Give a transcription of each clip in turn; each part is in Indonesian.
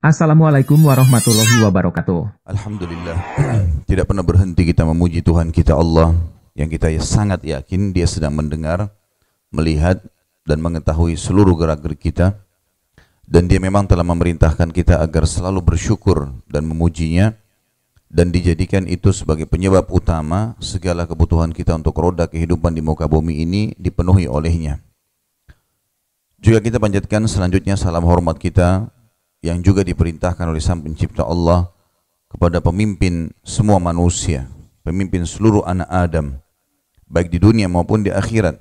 Assalamualaikum warahmatullahi wabarakatuh. Alhamdulillah, tidak pernah berhenti kita memuji Tuhan kita Allah yang kita sangat yakin Dia sedang mendengar, melihat dan mengetahui seluruh gerak-gerik kita, dan Dia memang telah memerintahkan kita agar selalu bersyukur dan memujinya, dan dijadikan itu sebagai penyebab utama segala kebutuhan kita untuk roda kehidupan di muka bumi ini dipenuhi olehnya. Juga kita panjatkan selanjutnya salam hormat kita yang juga diperintahkan oleh Sang Pencipta Allah kepada pemimpin semua manusia, pemimpin seluruh anak Adam, baik di dunia maupun di akhirat.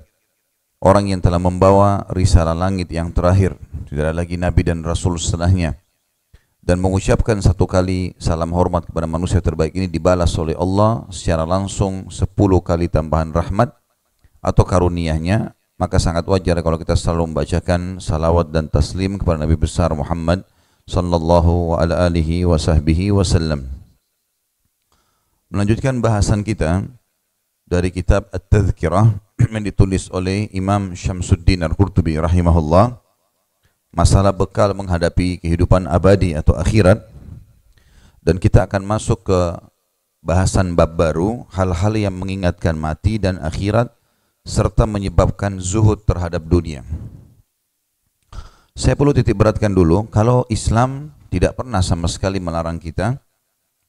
Orang yang telah membawa risalah langit yang terakhir, tidak ada lagi Nabi dan Rasul setelahnya. Dan mengucapkan satu kali salam hormat kepada manusia terbaik ini dibalas oleh Allah secara langsung 10 kali tambahan rahmat atau karunia-Nya. Maka sangat wajar kalau kita selalu membacakan salawat dan taslim kepada Nabi besar Muhammad sallallahu alaihi wasallam. Melanjutkan bahasan kita dari kitab At-Tadhkirah yang ditulis oleh Imam Syamsuddin Al-Qurtubi rahimahullah, masalah bekal menghadapi kehidupan abadi atau akhirat. Dan kita akan masuk ke bahasan bab baru, hal-hal yang mengingatkan mati dan akhirat serta menyebabkan zuhud terhadap dunia. Saya perlu titik beratkan dulu, kalau Islam tidak pernah sama sekali melarang kita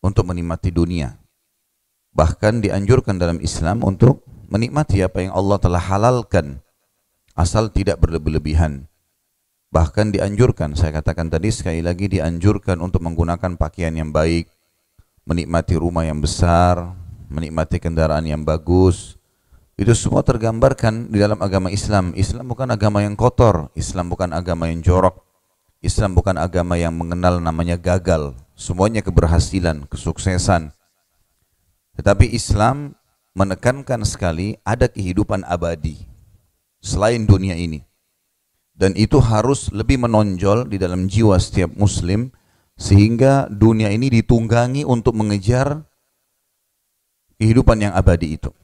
untuk menikmati dunia. Bahkan dianjurkan dalam Islam untuk menikmati apa yang Allah telah halalkan, asal tidak berlebih-lebihan. Bahkan dianjurkan, saya katakan tadi sekali lagi, dianjurkan untuk menggunakan pakaian yang baik, menikmati rumah yang besar, menikmati kendaraan yang bagus. Itu semua tergambarkan di dalam agama Islam. Islam bukan agama yang kotor, Islam bukan agama yang jorok, Islam bukan agama yang mengenal namanya gagal. Semuanya keberhasilan, kesuksesan. Tetapi Islam menekankan sekali ada kehidupan abadi selain dunia ini. Dan itu harus lebih menonjol di dalam jiwa setiap muslim, sehingga dunia ini ditunggangi untuk mengejar kehidupan yang abadi itu.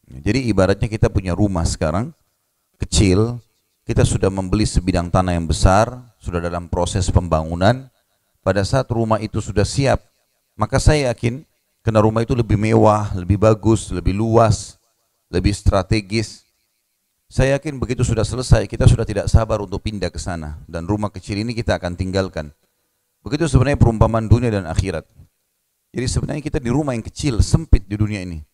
Jadi ibaratnya kita punya rumah sekarang, kecil, kita sudah membeli sebidang tanah yang besar, sudah dalam proses pembangunan. Pada saat rumah itu sudah siap, maka saya yakin, karena rumah itu lebih mewah, lebih bagus, lebih luas, lebih strategis, saya yakin begitu sudah selesai, kita sudah tidak sabar untuk pindah ke sana. Dan rumah kecil ini kita akan tinggalkan. Begitu sebenarnya perumpamaan dunia dan akhirat. Jadi sebenarnya kita di rumah yang kecil, sempit di dunia ini.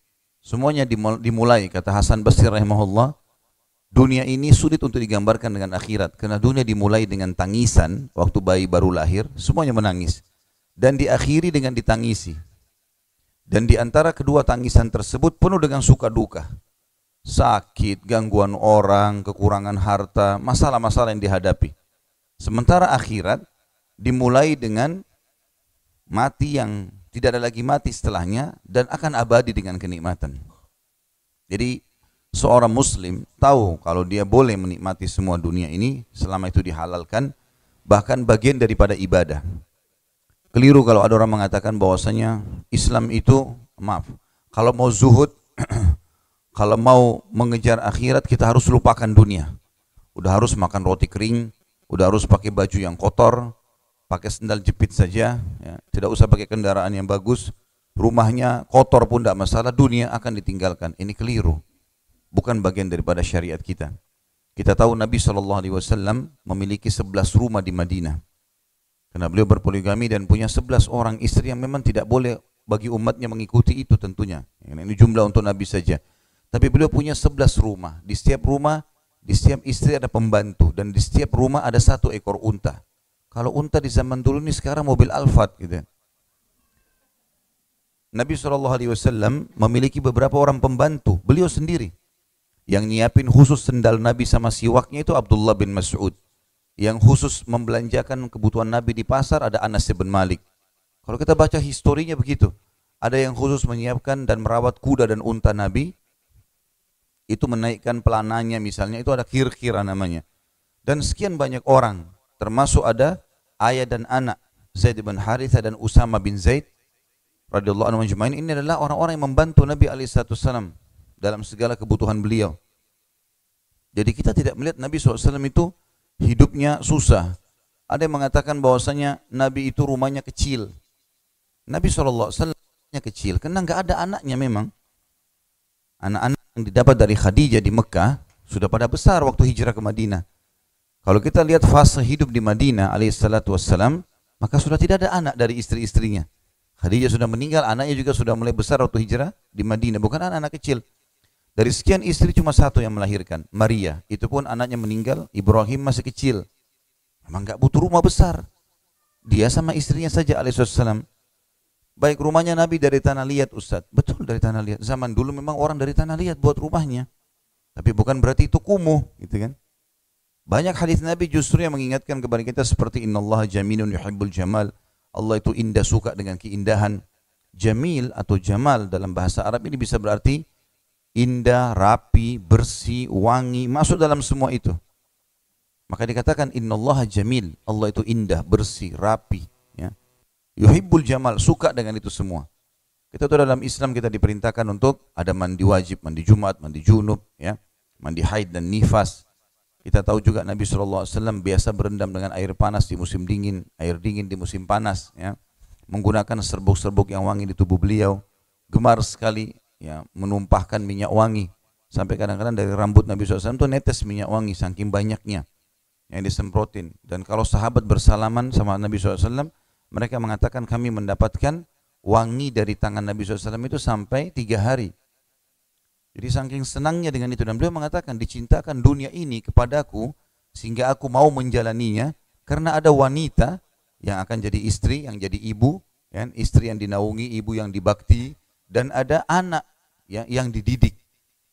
Semuanya dimulai, kata Hasan Basri rahimahullah, dunia ini sulit untuk digambarkan dengan akhirat. Karena dunia dimulai dengan tangisan, waktu bayi baru lahir, semuanya menangis. Dan diakhiri dengan ditangisi. Dan di antara kedua tangisan tersebut penuh dengan suka duka. Sakit, gangguan orang, kekurangan harta, masalah-masalah yang dihadapi. Sementara akhirat dimulai dengan mati yang tidak ada lagi mati setelahnya dan akan abadi dengan kenikmatan. Jadi seorang muslim tahu kalau dia boleh menikmati semua dunia ini selama itu dihalalkan, bahkan bagian daripada ibadah. Keliru kalau ada orang mengatakan bahwasanya Islam itu, maaf, kalau mau zuhud, kalau mau mengejar akhirat kita harus lupakan dunia. Udah harus makan roti kering, udah harus pakai baju yang kotor, pakai sendal jepit saja, ya. Tidak usah pakai kendaraan yang bagus, rumahnya kotor pun tidak masalah, dunia akan ditinggalkan. Ini keliru, bukan bagian daripada syariat kita. Kita tahu Nabi SAW memiliki 11 rumah di Madinah, karena beliau berpoligami dan punya 11 orang istri yang memang tidak boleh bagi umatnya mengikuti itu tentunya. Ini jumlah untuk Nabi saja. Tapi beliau punya 11 rumah. Di setiap rumah, di setiap istri ada pembantu, dan di setiap rumah ada 1 ekor unta. Kalau unta di zaman dulu ini sekarang mobil Alphard gitu. Nabi SAW memiliki beberapa orang pembantu, beliau sendiri. Yang nyiapin khusus sendal Nabi sama siwaknya itu Abdullah bin Mas'ud. Yang khusus membelanjakan kebutuhan Nabi di pasar ada Anas bin Malik. Kalau kita baca historinya begitu. Ada yang khusus menyiapkan dan merawat kuda dan unta Nabi. Itu menaikkan pelananya misalnya, itu ada kir-kira namanya. Dan sekian banyak orang. Termasuk ada ayah dan anak Zaid bin Harithah dan Usama bin Zaid radhiyallahu anhu majma'in. Ini adalah orang-orang yang membantu Nabi SAW dalam segala kebutuhan beliau. Jadi kita tidak melihat Nabi SAW itu hidupnya susah, Ada yang mengatakan bahwasanya Nabi itu rumahnya kecil. Nabi SAW rumahnya kecil karena nggak ada anaknya memang. Anak-anak yang didapat dari Khadijah di Mekah sudah pada besar waktu hijrah ke Madinah. Kalau kita lihat fase hidup di Madinah alaihissalatu wassalam, maka sudah tidak ada anak dari istri-istrinya. Khadijah sudah meninggal, anaknya juga sudah mulai besar waktu hijrah di Madinah. Bukan anak-anak kecil. Dari sekian istri cuma satu yang melahirkan, Maria. Itu pun anaknya meninggal, Ibrahim masih kecil. Memang nggak butuh rumah besar. Dia sama istrinya saja alaihissalam. Baik, rumahnya Nabi dari tanah liat, Ustaz. Betul, dari tanah liat. Zaman dulu memang orang dari tanah liat buat rumahnya. Tapi bukan berarti itu kumuh, gitu kan? Banyak hadis Nabi justru yang mengingatkan kepada kita seperti innallaha jamilun yuhibbul jamal. Allah itu indah, suka dengan keindahan. Jamil atau jamal dalam bahasa Arab ini bisa berarti indah, rapi, bersih, wangi, masuk dalam semua itu. Maka dikatakan innallaha jamil, Allah itu indah, bersih, rapi, ya. Yuhibbul jamal, suka dengan itu semua. Kita tahu dalam Islam kita diperintahkan untuk ada mandi wajib, mandi Jumat, mandi junub, ya, mandi haid dan nifas. Kita tahu juga Nabi SAW biasa berendam dengan air panas di musim dingin, air dingin di musim panas, ya. Menggunakan serbuk-serbuk yang wangi di tubuh beliau. Gemar sekali, ya, menumpahkan minyak wangi. Sampai kadang-kadang dari rambut Nabi SAW itu netes minyak wangi, saking banyaknya yang disemprotin. Dan kalau sahabat bersalaman sama Nabi SAW, mereka mengatakan kami mendapatkan wangi dari tangan Nabi SAW itu sampai 3 hari. Jadi saking senangnya dengan itu. Dan beliau mengatakan dicintakan dunia ini kepadaku sehingga aku mau menjalaninya karena ada wanita yang akan jadi istri, yang jadi ibu, ya, istri yang dinaungi, ibu yang dibakti, dan ada anak, ya, yang dididik.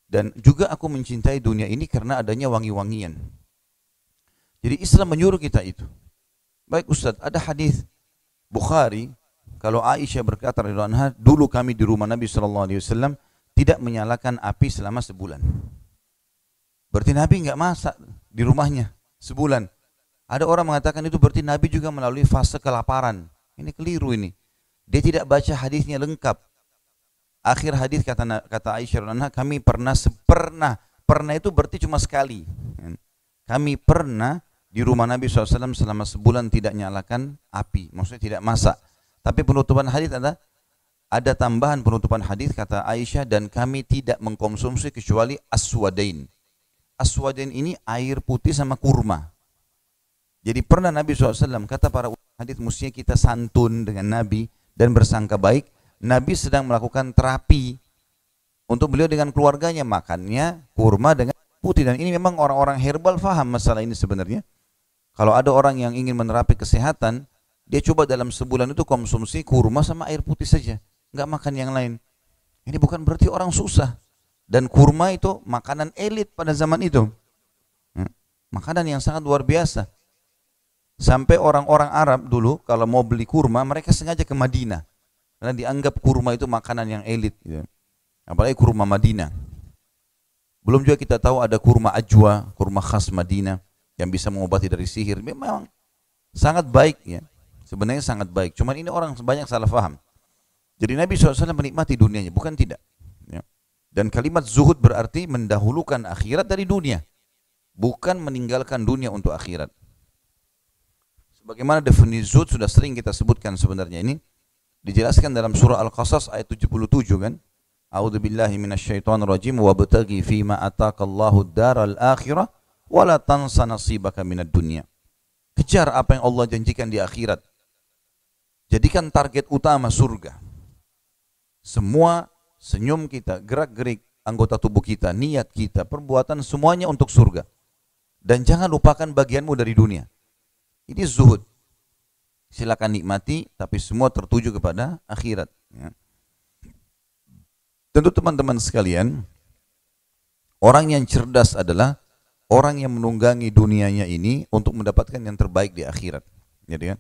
Dan juga aku mencintai dunia ini karena adanya wangi-wangian. Jadi Islam menyuruh kita itu. Baik Ustaz, ada hadis Bukhari, kalau Aisyah berkata radhiyallahu anha, dulu kami di rumah Nabi SAW tidak menyalakan api selama sebulan. Berarti Nabi enggak masak di rumahnya sebulan. Ada orang mengatakan itu berarti Nabi juga melalui fase kelaparan. Ini keliru ini. Dia tidak baca hadisnya lengkap. Akhir hadis kata Aisyah radhiyallahu anha, kami pernah itu berarti cuma sekali. Kami pernah di rumah Nabi SAW selama sebulan tidak nyalakan api, maksudnya tidak masak. Tapi penutupan hadis ada tambahan penutupan hadis kata Aisyah, dan kami tidak mengkonsumsi kecuali aswadain. Aswadain ini air putih sama kurma. Jadi pernah Nabi SAW, kata para hadis, mestinya kita santun dengan Nabi dan bersangka baik. Nabi sedang melakukan terapi untuk beliau dengan keluarganya, makannya kurma dengan putih. Dan ini memang orang-orang herbal faham masalah ini sebenarnya. Kalau ada orang yang ingin menerapi kesehatan, dia coba dalam sebulan itu konsumsi kurma sama air putih saja, nggak makan yang lain. Ini bukan berarti orang susah. Dan kurma itu makanan elit pada zaman itu, makanan yang sangat luar biasa. Sampai orang-orang Arab dulu kalau mau beli kurma, mereka sengaja ke Madinah karena dianggap kurma itu makanan yang elit, gitu. Apalagi kurma Madinah. Belum juga kita tahu ada kurma ajwa, kurma khas Madinah yang bisa mengobati dari sihir. Memang sangat baik, ya. Sebenarnya sangat baik. Cuman ini orang banyak salah faham. Jadi Nabi SAW menikmati dunianya, bukan tidak. Ya. Dan kalimat zuhud berarti mendahulukan akhirat dari dunia, bukan meninggalkan dunia untuk akhirat. Sebagaimana definisi zuhud sudah sering kita sebutkan sebenarnya, ini dijelaskan dalam surah Al-Qasas ayat 77 kan. A'udzubillahi minasyaitonirrajim wabtaghi fima ataqallahu ad-daral akhirah wala tansa nasibaka minad dunya. Kejar apa yang Allah janjikan di akhirat. Jadikan target utama surga. Semua senyum kita, gerak-gerik anggota tubuh kita, niat kita, perbuatan semuanya untuk surga. Dan jangan lupakan bagianmu dari dunia. Ini zuhud. Silakan nikmati, tapi semua tertuju kepada akhirat, ya. Tentu teman-teman sekalian, orang yang cerdas adalah orang yang menunggangi dunianya ini untuk mendapatkan yang terbaik di akhirat. Jadi, kan?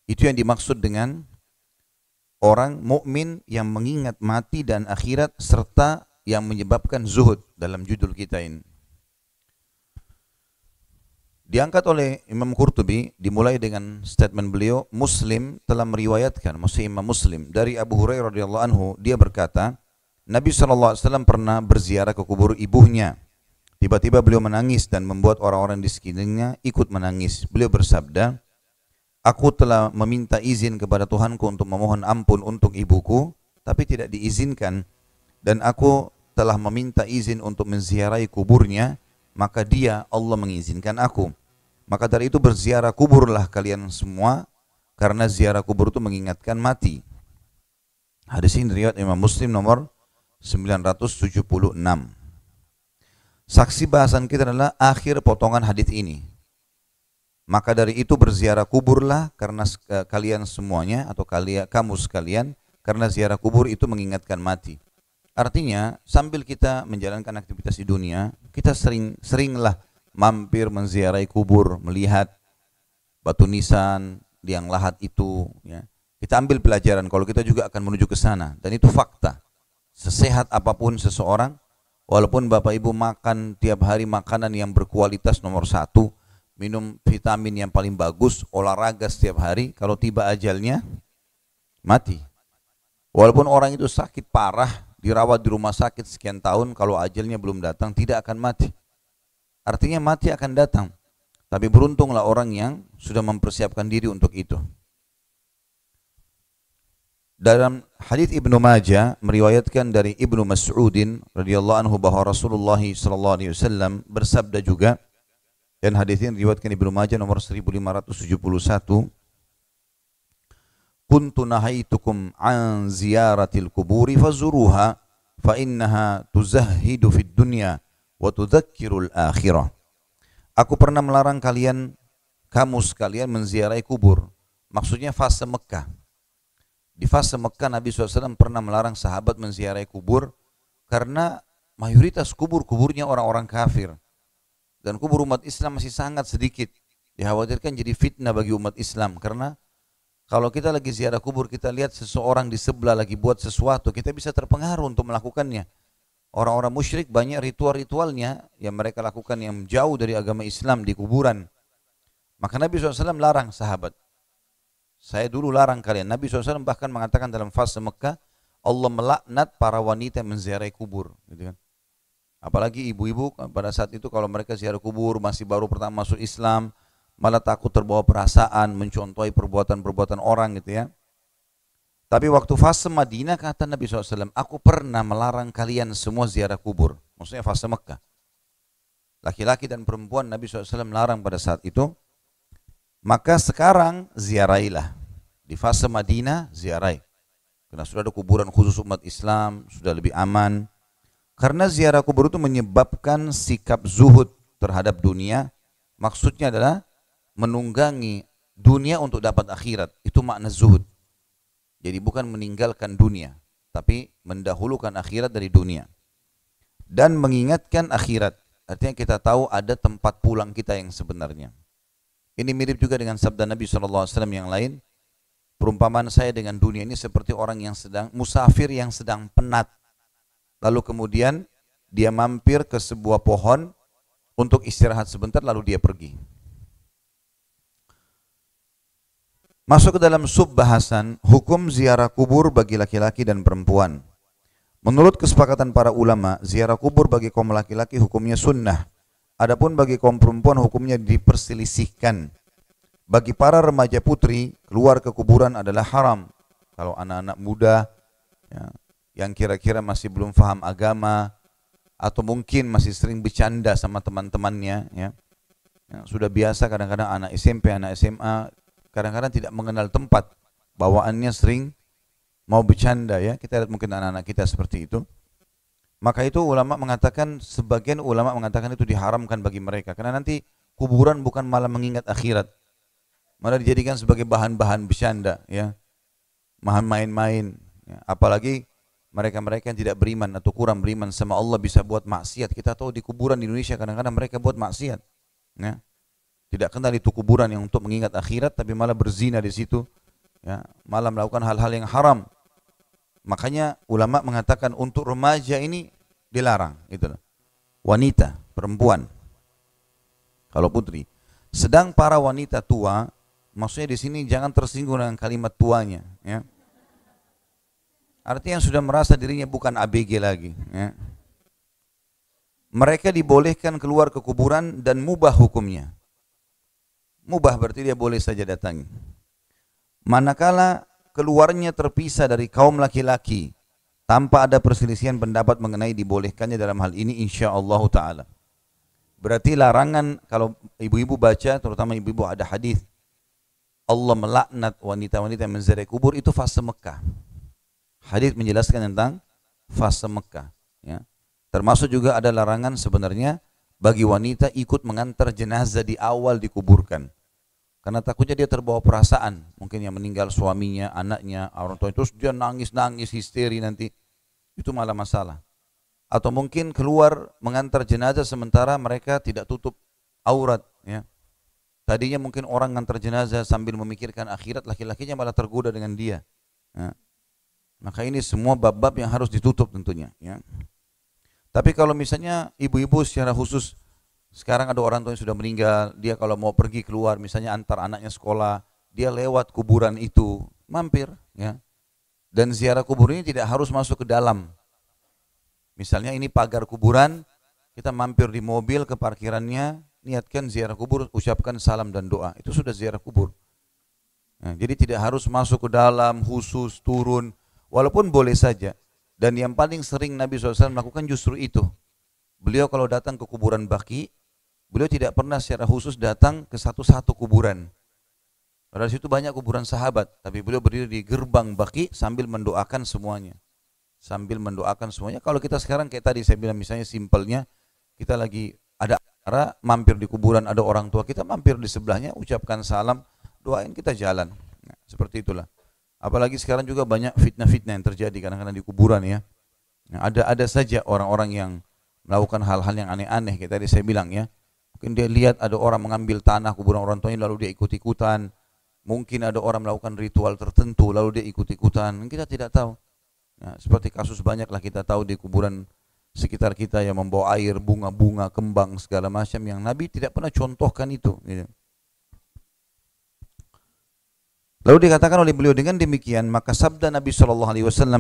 Itu yang dimaksud dengan orang mukmin yang mengingat mati dan akhirat serta yang menyebabkan zuhud dalam judul kita ini. Diangkat oleh Imam Qurtubi, dimulai dengan statement beliau, Muslim telah meriwayatkan, maksudnya Imam Muslim, dari Abu Hurairah radhiyallahu anhu, dia berkata, Nabi SAW pernah berziarah ke kubur ibunya. Tiba-tiba beliau menangis dan membuat orang-orang di sekelilingnya ikut menangis. Beliau bersabda, Aku telah meminta izin kepada Tuhanku untuk memohon ampun untuk ibuku, tapi tidak diizinkan. Dan aku telah meminta izin untuk menziarahi kuburnya, maka dia, Allah, mengizinkan aku. Maka dari itu berziarah kuburlah kalian semua, karena ziarah kubur itu mengingatkan mati. Hadis ini riwayat Imam Muslim nomor 976. Saksi bahasan kita adalah akhir potongan hadis ini. Maka dari itu berziarah kuburlah karena kalian semuanya atau kamu sekalian, karena ziarah kubur itu mengingatkan mati. Artinya sambil kita menjalankan aktivitas di dunia, kita seringlah mampir menziarahi kubur, melihat batu nisan, liang lahat itu, ya. Kita ambil pelajaran kalau kita juga akan menuju ke sana, dan itu fakta. Sesehat apapun seseorang, walaupun Bapak Ibu makan tiap hari makanan yang berkualitas nomor 1, minum vitamin yang paling bagus, olahraga setiap hari, kalau tiba ajalnya, mati. Walaupun orang itu sakit parah, dirawat di rumah sakit sekian tahun, kalau ajalnya belum datang, tidak akan mati. Artinya mati akan datang. Tapi beruntunglah orang yang sudah mempersiapkan diri untuk itu. Dalam hadits Ibnu Majah meriwayatkan dari Ibnu Mas'udin radhiyallahu anhu bahwa Rasulullah sallallahu alaihi wasallam bersabda juga, dan hadis ini diriwayatkan Ibnu Majah nomor 1571, kuntu nahaitukum an ziyaratil kuburi fazuruha fa innaha tuzahhidu fid dunya wa tudzakkirul akhirah. Aku pernah melarang kamu sekalian menziarahi kubur. Maksudnya fase Mekah. Di fase Mekah Nabi SAW pernah melarang sahabat menziarahi kubur karena mayoritas kuburnya orang-orang kafir. Dan kubur umat Islam masih sangat sedikit. Dikhawatirkan jadi fitnah bagi umat Islam. Karena kalau kita lagi ziarah kubur, kita lihat seseorang di sebelah lagi buat sesuatu, kita bisa terpengaruh untuk melakukannya. Orang-orang musyrik banyak ritual-ritualnya yang mereka lakukan yang jauh dari agama Islam di kuburan. Maka Nabi SAW larang sahabat. Saya dulu larang kalian. Nabi SAW bahkan mengatakan dalam fase Mekah, Allah melaknat para wanita yang menziarahi kubur. Gitu kan. Apalagi ibu-ibu pada saat itu kalau mereka ziarah kubur, masih baru pertama masuk Islam, malah takut terbawa perasaan, mencontohi perbuatan-perbuatan orang gitu ya. Tapi waktu fase Madinah kata Nabi SAW, aku pernah melarang kalian semua ziarah kubur. Maksudnya fase Mekah. Laki-laki dan perempuan Nabi SAW larang pada saat itu. Maka sekarang ziarahilah. Di fase Madinah ziarahi. Karena sudah ada kuburan khusus umat Islam, sudah lebih aman. Karena ziarah kubur itu menyebabkan sikap zuhud terhadap dunia. Maksudnya adalah menunggangi dunia untuk dapat akhirat. Itu makna zuhud. Jadi bukan meninggalkan dunia, tapi mendahulukan akhirat dari dunia. Dan mengingatkan akhirat. Artinya kita tahu ada tempat pulang kita yang sebenarnya. Ini mirip juga dengan sabda Nabi SAW yang lain. Perumpamaan saya dengan dunia ini seperti orang yang sedang musafir yang sedang penat. Lalu kemudian dia mampir ke sebuah pohon untuk istirahat sebentar lalu dia pergi. Masuk ke dalam sub bahasan hukum ziarah kubur bagi laki-laki dan perempuan. Menurut kesepakatan para ulama, ziarah kubur bagi kaum laki-laki hukumnya sunnah. Adapun bagi kaum perempuan hukumnya diperselisihkan. Bagi para remaja putri, keluar ke kuburan adalah haram. Kalau anak-anak muda ya, yang kira-kira masih belum paham agama atau mungkin masih sering bercanda sama teman-temannya, ya, sudah biasa kadang-kadang anak SMP, anak SMA kadang-kadang tidak mengenal tempat, bawaannya sering mau bercanda ya. Kita lihat mungkin anak-anak kita seperti itu. Maka itu ulama mengatakan, sebagian ulama mengatakan itu diharamkan bagi mereka karena nanti kuburan bukan malah mengingat akhirat, malah dijadikan sebagai bahan-bahan bercanda ya, bahan main-main ya. Apalagi mereka-mereka yang tidak beriman atau kurang beriman sama Allah bisa buat maksiat. Kita tahu di kuburan di Indonesia kadang-kadang mereka buat maksiat ya. Tidak kenal itu kuburan yang untuk mengingat akhirat, tapi malah berzina di situ ya, malah melakukan hal-hal yang haram. Makanya ulama mengatakan untuk remaja ini dilarang, itu wanita, perempuan. Kalau putri, sedang para wanita tua, maksudnya di sini jangan tersinggung dengan kalimat tuanya, ya. Artinya yang sudah merasa dirinya bukan ABG lagi, ya. Mereka dibolehkan keluar ke kuburan dan mubah hukumnya. Mubah berarti dia boleh saja datangi. Manakala keluarnya terpisah dari kaum laki-laki tanpa ada perselisihan pendapat mengenai dibolehkannya dalam hal ini insyaallah taala. Berarti larangan kalau ibu-ibu baca, terutama ibu-ibu ada hadis Allah melaknat wanita-wanita yang menziarahi kubur, itu fase Mekah. Hadis menjelaskan tentang fase Mekah, ya. Termasuk juga ada larangan sebenarnya bagi wanita ikut mengantar jenazah di awal dikuburkan. Karena takutnya dia terbawa perasaan, mungkin yang meninggal suaminya, anaknya, orang tua, terus dia nangis-nangis, histeri nanti, itu malah masalah. Atau mungkin keluar mengantar jenazah sementara mereka tidak tutup aurat, ya. Tadinya mungkin orang ngantar jenazah sambil memikirkan akhirat, laki-lakinya malah tergoda dengan dia. Ya. Maka ini semua bab-bab yang harus ditutup tentunya, ya. Tapi kalau misalnya ibu-ibu secara khusus, sekarang ada orang tua yang sudah meninggal, dia kalau mau pergi keluar, misalnya antar anaknya sekolah, dia lewat kuburan itu, mampir, ya. Dan ziarah kubur ini tidak harus masuk ke dalam. Misalnya ini pagar kuburan, kita mampir di mobil ke parkirannya, niatkan ziarah kubur, ucapkan salam dan doa, itu sudah ziarah kubur. Nah, jadi tidak harus masuk ke dalam, khusus, turun, walaupun boleh saja. Dan yang paling sering Nabi SAW melakukan justru itu. Beliau kalau datang ke kuburan Baqi, beliau tidak pernah secara khusus datang ke satu-satu kuburan. Padahal situ banyak kuburan sahabat, tapi beliau berdiri di gerbang Baqi sambil mendoakan semuanya. Sambil mendoakan semuanya. Kalau kita sekarang kayak tadi saya bilang, misalnya simpelnya, kita lagi ada acara, mampir di kuburan, ada orang tua, kita mampir di sebelahnya, ucapkan salam, doain, kita jalan. Nah, seperti itulah. Apalagi sekarang juga banyak fitnah-fitnah yang terjadi kadang-kadang di kuburan, ya. Nah, ada saja orang-orang yang melakukan hal-hal yang aneh-aneh, kayak tadi saya bilang, ya. Mungkin dia lihat ada orang mengambil tanah kuburan orang tuanya lalu dia ikut-ikutan. Mungkin ada orang melakukan ritual tertentu lalu dia ikut-ikutan. Kita tidak tahu. Nah, seperti kasus banyaklah kita tahu di kuburan sekitar kita yang membawa air, bunga-bunga, kembang segala macam yang Nabi tidak pernah contohkan itu, gitu. Lalu dikatakan oleh beliau, dengan demikian maka sabda Nabi SAW,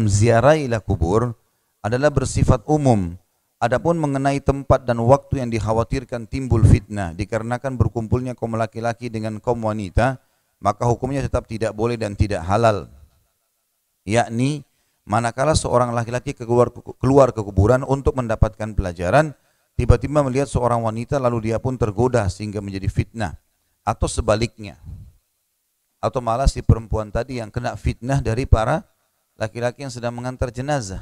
ziarailah kubur, adalah bersifat umum. Adapun mengenai tempat dan waktu yang dikhawatirkan timbul fitnah dikarenakan berkumpulnya kaum laki-laki dengan kaum wanita, maka hukumnya tetap tidak boleh dan tidak halal. Yakni manakala seorang laki-laki keluar ke kuburan untuk mendapatkan pelajaran, tiba-tiba melihat seorang wanita lalu dia pun tergoda sehingga menjadi fitnah, atau sebaliknya. Atau malah si perempuan tadi yang kena fitnah dari para laki-laki yang sedang mengantar jenazah.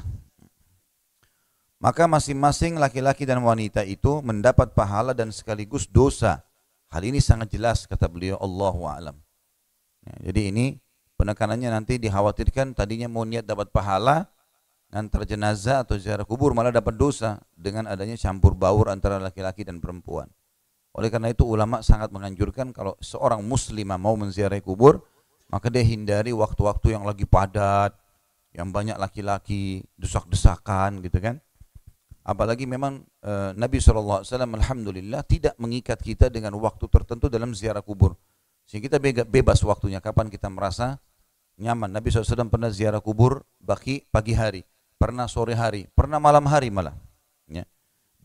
Maka masing-masing laki-laki dan wanita itu mendapat pahala dan sekaligus dosa. Hal ini sangat jelas kata beliau, Allahu a'lam. Ya, jadi ini penekanannya nanti dikhawatirkan tadinya mau niat dapat pahala, ngantar jenazah atau ziarah kubur malah dapat dosa dengan adanya campur baur antara laki-laki dan perempuan. Oleh karena itu ulama sangat menganjurkan kalau seorang muslimah mau menziarahi kubur, maka dia hindari waktu-waktu yang lagi padat, yang banyak laki-laki, desak-desakan gitu kan. Apalagi memang Nabi SAW alhamdulillah tidak mengikat kita dengan waktu tertentu dalam ziarah kubur. Sehingga kita bebas waktunya kapan kita merasa nyaman. Nabi SAW pernah ziarah kubur Baqi pagi hari, pernah sore hari, pernah malam hari malah. Ya.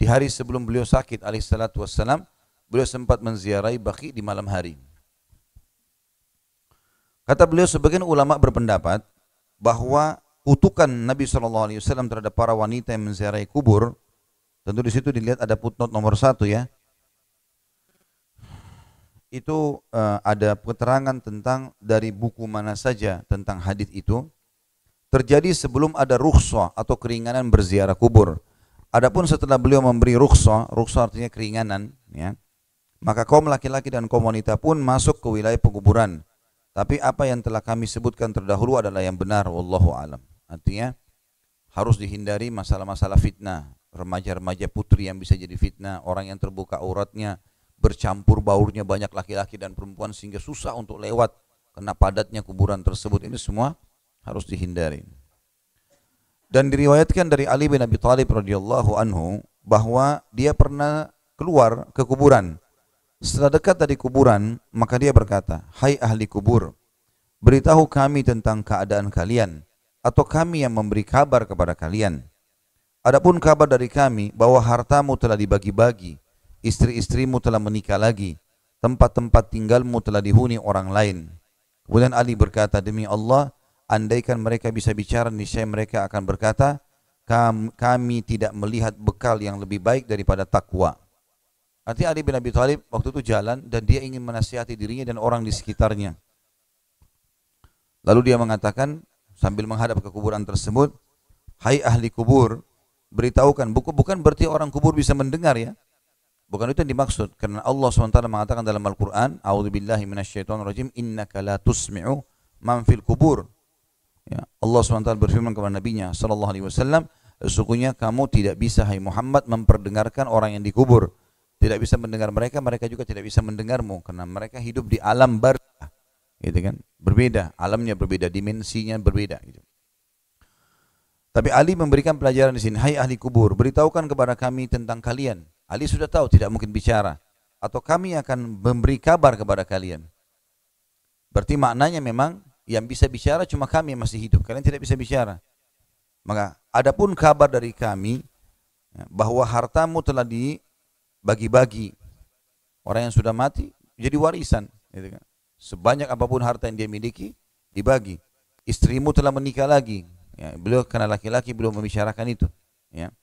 Di hari sebelum beliau sakit alaihissalatu wassalam, beliau sempat menziarahi Baqi di malam hari. Kata beliau, sebagian ulama berpendapat bahwa kutukan Nabi SAW terhadap para wanita yang menziarahi kubur, tentu di situ dilihat ada footnote nomor 1 ya. Itu ada keterangan tentang dari buku mana saja tentang hadis itu. Terjadi sebelum ada rukhsah atau keringanan berziarah kubur. Adapun setelah beliau memberi rukhsah, rukhsah artinya keringanan, ya. Maka kaum laki-laki dan kaum wanita pun masuk ke wilayah penguburan. Tapi apa yang telah kami sebutkan terdahulu adalah yang benar, wallahu alam. Artinya harus dihindari masalah-masalah fitnah, remaja-remaja putri yang bisa jadi fitnah, orang yang terbuka auratnya, bercampur baurnya banyak laki-laki dan perempuan sehingga susah untuk lewat karena padatnya kuburan tersebut. Ini semua harus dihindari. Dan diriwayatkan dari Ali bin Abi Thalib radhiyallahu anhu bahwa dia pernah keluar ke kuburan. Setelah dekat dari kuburan, maka dia berkata, "Hai ahli kubur, beritahu kami tentang keadaan kalian, atau kami yang memberi kabar kepada kalian. Adapun kabar dari kami bahwa hartamu telah dibagi-bagi, istri-istrimu telah menikah lagi, tempat-tempat tinggalmu telah dihuni orang lain. Kemudian Ali berkata, demi Allah, andaikan mereka bisa bicara, niscaya mereka akan berkata, kami tidak melihat bekal yang lebih baik daripada takwa. Artinya Ali bin Abi Thalib waktu itu jalan dan dia ingin menasihati dirinya dan orang di sekitarnya. Lalu dia mengatakan sambil menghadap ke kuburan tersebut, hai ahli kubur, beritahukan, bukan berarti orang kubur bisa mendengar ya. Bukan itu yang dimaksud, karena Allah SWT mengatakan dalam Al-Quran, A'udzubillahi minasyaitonirrajim, innaka la tusmi'u man fil kubur. Ya, Allah SWT berfirman kepada Nabi-Nya sallallahu alaihi wasallam, sesungguhnya kamu tidak bisa, hai Muhammad, memperdengarkan orang yang dikubur. Tidak bisa mendengar mereka, mereka juga tidak bisa mendengarmu, karena mereka hidup di alam barzakh, gitu kan? Berbeda, alamnya berbeda, dimensinya berbeda, gitu. Tapi Ali memberikan pelajaran di sini, hai ahli kubur, beritahukan kepada kami tentang kalian. Ali sudah tahu tidak mungkin bicara, atau kami akan memberi kabar kepada kalian. Berarti maknanya memang yang bisa bicara cuma kami yang masih hidup, kalian tidak bisa bicara. Maka adapun kabar dari kami bahwa hartamu telah dibagi-bagi, orang yang sudah mati jadi warisan, gitu kan? Sebanyak apapun harta yang dia miliki dibagi. Istrimu telah menikah lagi. Ya, beliau karena laki-laki belum membicarakan itu. Ya.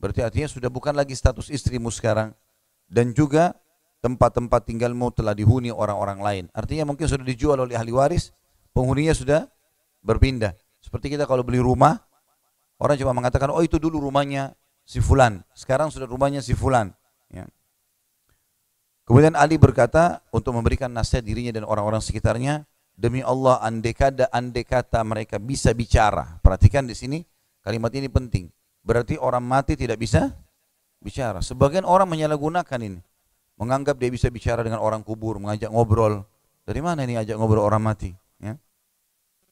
Berarti artinya sudah bukan lagi status istrimu sekarang. Dan juga tempat-tempat tinggalmu telah dihuni orang-orang lain. Artinya mungkin sudah dijual oleh ahli waris, penghuninya sudah berpindah. Seperti kita kalau beli rumah, orang cuma mengatakan, oh itu dulu rumahnya si fulan, sekarang sudah rumahnya si fulan. Ya. Kemudian Ali berkata untuk memberikan nasihat dirinya dan orang-orang sekitarnya, demi Allah, andai kata mereka bisa bicara. Perhatikan di sini kalimat ini penting. Berarti orang mati tidak bisa bicara. Sebagian orang menyalahgunakan ini, menganggap dia bisa bicara dengan orang kubur, mengajak ngobrol. Dari mana ini ajak ngobrol orang mati? Ya.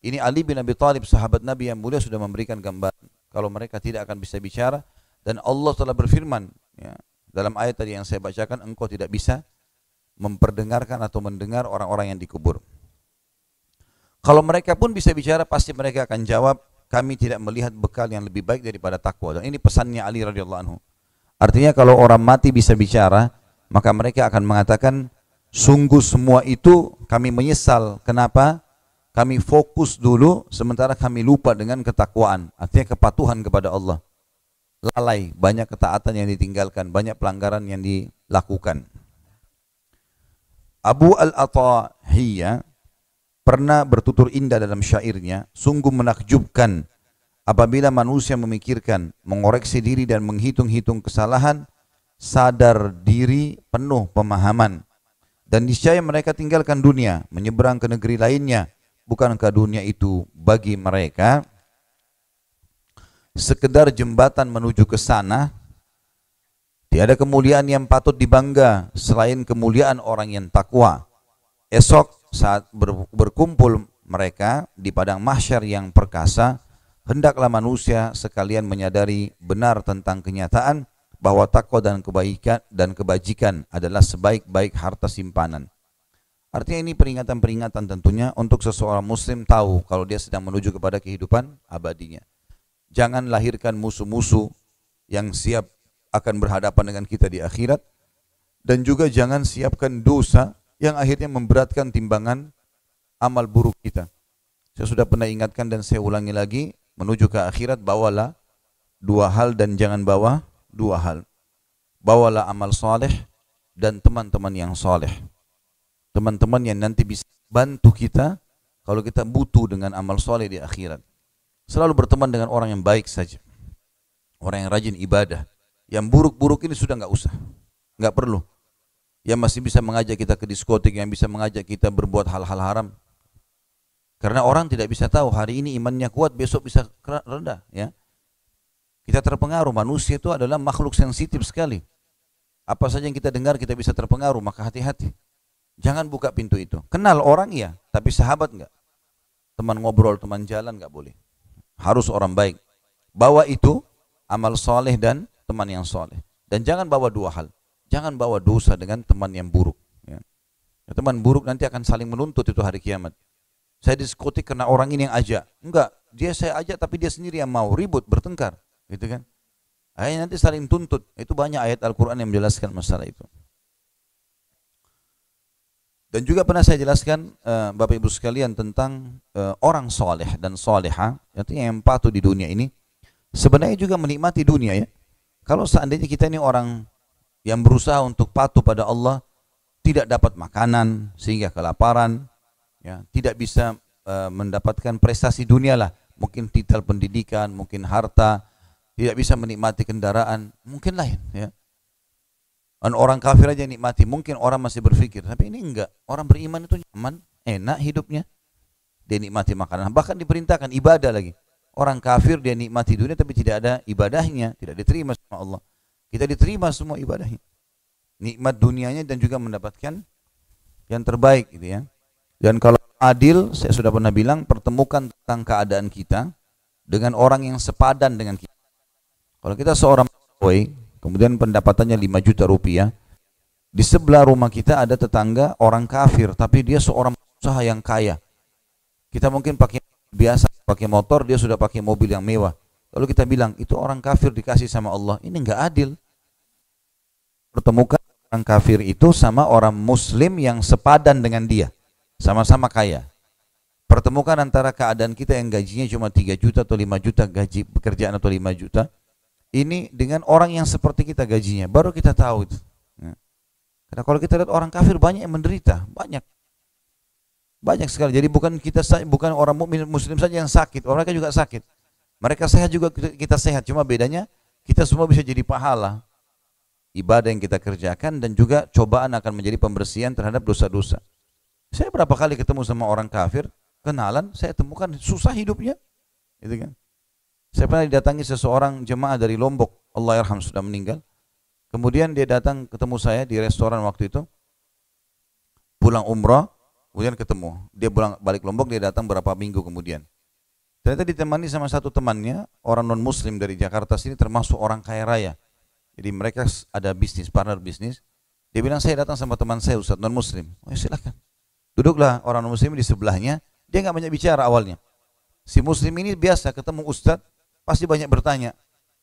Ini Ali bin Abi Thalib, sahabat Nabi yang mulia, sudah memberikan gambaran kalau mereka tidak akan bisa bicara. Dan Allah telah berfirman, ya, dalam ayat tadi yang saya bacakan, engkau tidak bisa memperdengarkan atau mendengar orang-orang yang dikubur. Kalau mereka pun bisa bicara, pasti mereka akan jawab, kami tidak melihat bekal yang lebih baik daripada takwa. Dan ini pesannya Ali radhiyallahu anhu. Artinya kalau orang mati bisa bicara, maka mereka akan mengatakan, sungguh semua itu kami menyesal. Kenapa? Kami fokus dulu, sementara kami lupa dengan ketakwaan. Artinya kepatuhan kepada Allah. Lalai, banyak ketaatan yang ditinggalkan, banyak pelanggaran yang dilakukan. Abu Al-Atahiyah pernah bertutur indah dalam syairnya, sungguh menakjubkan apabila manusia memikirkan, mengoreksi diri dan menghitung-hitung kesalahan, sadar diri penuh pemahaman. Dan niscaya mereka tinggalkan dunia, menyeberang ke negeri lainnya. Bukankah dunia itu bagi mereka sekedar jembatan menuju ke sana? Tiada kemuliaan yang patut dibangga selain kemuliaan orang yang takwa. Esok saat berkumpul mereka di padang mahsyar yang perkasa, hendaklah manusia sekalian menyadari benar tentang kenyataan bahwa takwa dan kebaikan dan kebajikan adalah sebaik-baik harta simpanan. Artinya ini peringatan-peringatan tentunya untuk seseorang muslim tahu kalau dia sedang menuju kepada kehidupan abadinya. Jangan lahirkan musuh-musuh yang siap akan berhadapan dengan kita di akhirat, dan juga jangan siapkan dosa yang akhirnya memberatkan timbangan amal buruk kita. Saya sudah pernah ingatkan dan saya ulangi lagi, menuju ke akhirat bawalah dua hal dan jangan bawa dua hal. Bawalah amal soleh dan teman-teman yang soleh. Teman-teman yang nanti bisa bantu kita kalau kita butuh dengan amal soleh di akhirat. Selalu berteman dengan orang yang baik saja, orang yang rajin ibadah. Yang buruk-buruk ini sudah nggak usah, nggak perlu. Yang masih bisa mengajak kita ke diskotik, yang bisa mengajak kita berbuat hal-hal haram. Karena orang tidak bisa tahu hari ini imannya kuat, besok bisa rendah. Ya, kita terpengaruh. Manusia itu adalah makhluk sensitif sekali. Apa saja yang kita dengar kita bisa terpengaruh, maka hati-hati. Jangan buka pintu itu. Kenal orang ya, tapi sahabat enggak. Teman ngobrol, teman jalan enggak boleh. Harus orang baik. Bawa itu amal soleh dan teman yang soleh. Dan jangan bawa dua hal. Jangan bawa dosa dengan teman yang buruk. Ya. Teman buruk nanti akan saling menuntut itu hari kiamat. Saya diskotik karena orang ini yang ajak. Enggak, dia saya ajak tapi dia sendiri yang mau, ribut, bertengkar, gitu kan? Akhirnya nanti saling tuntut. Itu banyak ayat Al-Quran yang menjelaskan masalah itu. Dan juga pernah saya jelaskan Bapak Ibu sekalian tentang orang soleh dan soleha, artinya yang patuh di dunia ini, sebenarnya juga menikmati dunia ya. Kalau seandainya kita ini orang yang berusaha untuk patuh pada Allah, tidak dapat makanan sehingga kelaparan, ya, tidak bisa mendapatkan prestasi dunia lah, mungkin titel pendidikan, mungkin harta, tidak bisa menikmati kendaraan, mungkin lain ya. Dan orang kafir aja nikmati, mungkin orang masih berpikir, tapi ini enggak. Orang beriman itu nyaman, enak hidupnya. Dia nikmati makanan, bahkan diperintahkan ibadah lagi. Orang kafir dia nikmati dunia tapi tidak ada ibadahnya, tidak diterima sama Allah. Kita diterima semua ibadahnya. Nikmat dunianya dan juga mendapatkan yang terbaik gitu ya. Dan kalau adil, saya sudah pernah bilang, pertemukan tentang keadaan kita dengan orang yang sepadan dengan kita. Kalau kita seorang pegawai, kemudian pendapatannya 5 juta rupiah, di sebelah rumah kita ada tetangga orang kafir, tapi dia seorang pengusaha yang kaya. Kita mungkin pakai biasa, pakai motor, dia sudah pakai mobil yang mewah. Lalu kita bilang, itu orang kafir dikasih sama Allah. Ini enggak adil. Pertemukan orang kafir itu sama orang muslim yang sepadan dengan dia. Sama-sama kaya. Pertemukan antara keadaan kita yang gajinya cuma 3 juta atau 5 juta, gaji pekerjaan atau 5 juta. Ini dengan orang yang seperti kita gajinya, baru kita tahu itu. Ya. Karena kalau kita lihat orang kafir banyak yang menderita, banyak sekali. Jadi bukan orang mukmin muslim saja yang sakit, orang mereka juga sakit. Mereka sehat juga, kita sehat. Cuma bedanya kita semua bisa jadi pahala ibadah yang kita kerjakan, dan juga cobaan akan menjadi pembersihan terhadap dosa-dosa. Saya berapa kali ketemu sama orang kafir, kenalan, saya temukan susah hidupnya, gitu kan. Saya pernah didatangi seseorang jemaah dari Lombok, Allah yarham, sudah meninggal. Kemudian dia datang ketemu saya di restoran waktu itu, pulang umrah, kemudian ketemu. Dia balik Lombok, dia datang berapa minggu kemudian. Ternyata ditemani sama satu temannya, orang non muslim dari Jakarta sini, termasuk orang kaya raya. Jadi mereka ada bisnis, partner bisnis. Dia bilang, saya datang sama teman saya Ustaz non muslim. Oh ya silakan. Duduklah orang non muslim di sebelahnya. Dia nggak banyak bicara awalnya. Si muslim ini biasa ketemu Ustaz, pasti banyak bertanya,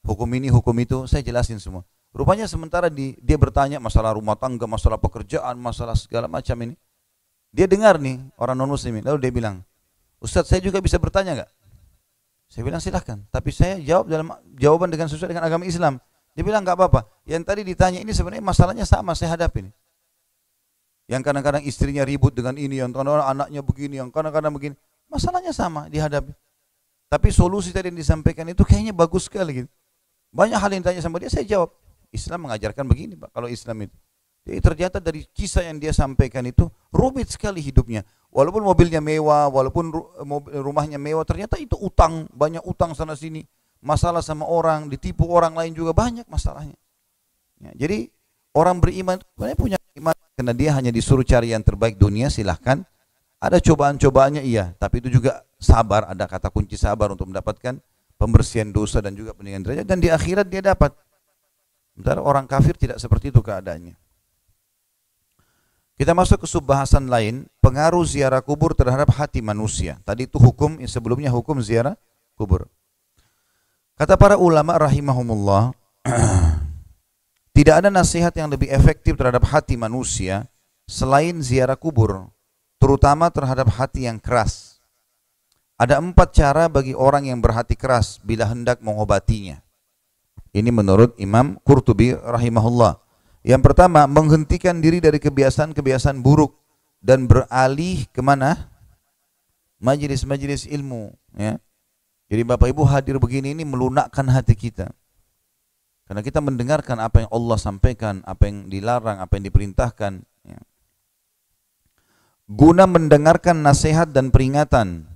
hukum ini, hukum itu, saya jelasin semua. Rupanya sementara dia bertanya masalah rumah tangga, masalah pekerjaan, masalah segala macam ini, dia dengar nih orang non muslim, lalu dia bilang, Ustaz saya juga bisa bertanya nggak? Saya bilang silahkan, tapi saya jawab dalam jawaban dengan sesuai dengan agama Islam. Dia bilang nggak apa-apa, yang tadi ditanya ini sebenarnya masalahnya sama saya hadapin. Yang kadang-kadang istrinya ribut dengan ini, yang kadang-kadang anaknya begini, yang kadang-kadang begini, masalahnya sama dihadapi. Tapi solusi tadi yang disampaikan itu kayaknya bagus sekali gitu. Banyak hal yang ditanya sama dia, saya jawab. Islam mengajarkan begini Pak, kalau Islam itu. Jadi ternyata dari kisah yang dia sampaikan itu, rumit sekali hidupnya. Walaupun mobilnya mewah, walaupun rumahnya mewah, ternyata itu utang, banyak utang sana sini. Masalah sama orang, ditipu orang lain juga banyak masalahnya. Ya, jadi orang beriman sebenarnya punya iman, karena dia hanya disuruh cari yang terbaik dunia, silahkan. Ada cobaan-cobaannya iya, tapi itu juga sabar, ada kata kunci sabar untuk mendapatkan pembersihan dosa dan juga peningkatan derajat, dan di akhirat dia dapat. Sementara orang kafir tidak seperti itu keadaannya. Kita masuk ke subbahasan lain, pengaruh ziarah kubur terhadap hati manusia. Tadi itu hukum, sebelumnya hukum ziarah kubur. Kata para ulama rahimahumullah, tidak ada nasihat yang lebih efektif terhadap hati manusia selain ziarah kubur, terutama terhadap hati yang keras. Ada 4 cara bagi orang yang berhati keras bila hendak mengobatinya. Ini menurut Imam Qurtubi rahimahullah. Yang pertama, menghentikan diri dari kebiasaan-kebiasaan buruk dan beralih kemana? Majelis-majelis ilmu. Ya. Jadi Bapak Ibu hadir begini ini melunakkan hati kita. Karena kita mendengarkan apa yang Allah sampaikan, apa yang dilarang, apa yang diperintahkan. Ya. Guna mendengarkan nasihat dan peringatan,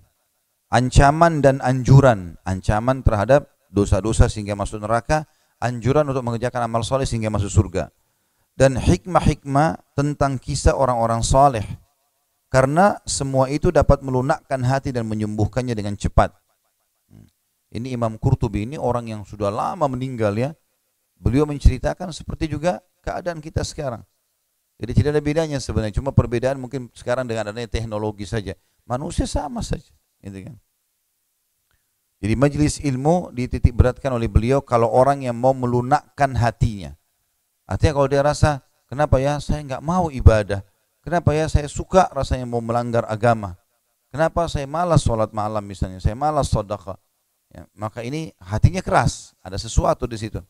ancaman dan anjuran, ancaman terhadap dosa-dosa sehingga masuk neraka, anjuran untuk mengerjakan amal soleh sehingga masuk surga, dan hikmah-hikmah tentang kisah orang-orang soleh, karena semua itu dapat melunakkan hati dan menyembuhkannya dengan cepat. Ini Imam Qurtubi, ini orang yang sudah lama meninggal ya, beliau menceritakan seperti juga keadaan kita sekarang. Jadi tidak ada bedanya sebenarnya, cuma perbedaan mungkin sekarang dengan adanya teknologi saja. Manusia sama saja, gitu kan. Jadi majelis ilmu dititik beratkan oleh beliau kalau orang yang mau melunakkan hatinya. Artinya kalau dia rasa, kenapa ya saya nggak mau ibadah, Kenapa ya saya suka rasanya mau melanggar agama? Kenapa saya malas sholat malam misalnya, saya malas sedekah? Ya, maka ini hatinya keras, ada sesuatu di situ.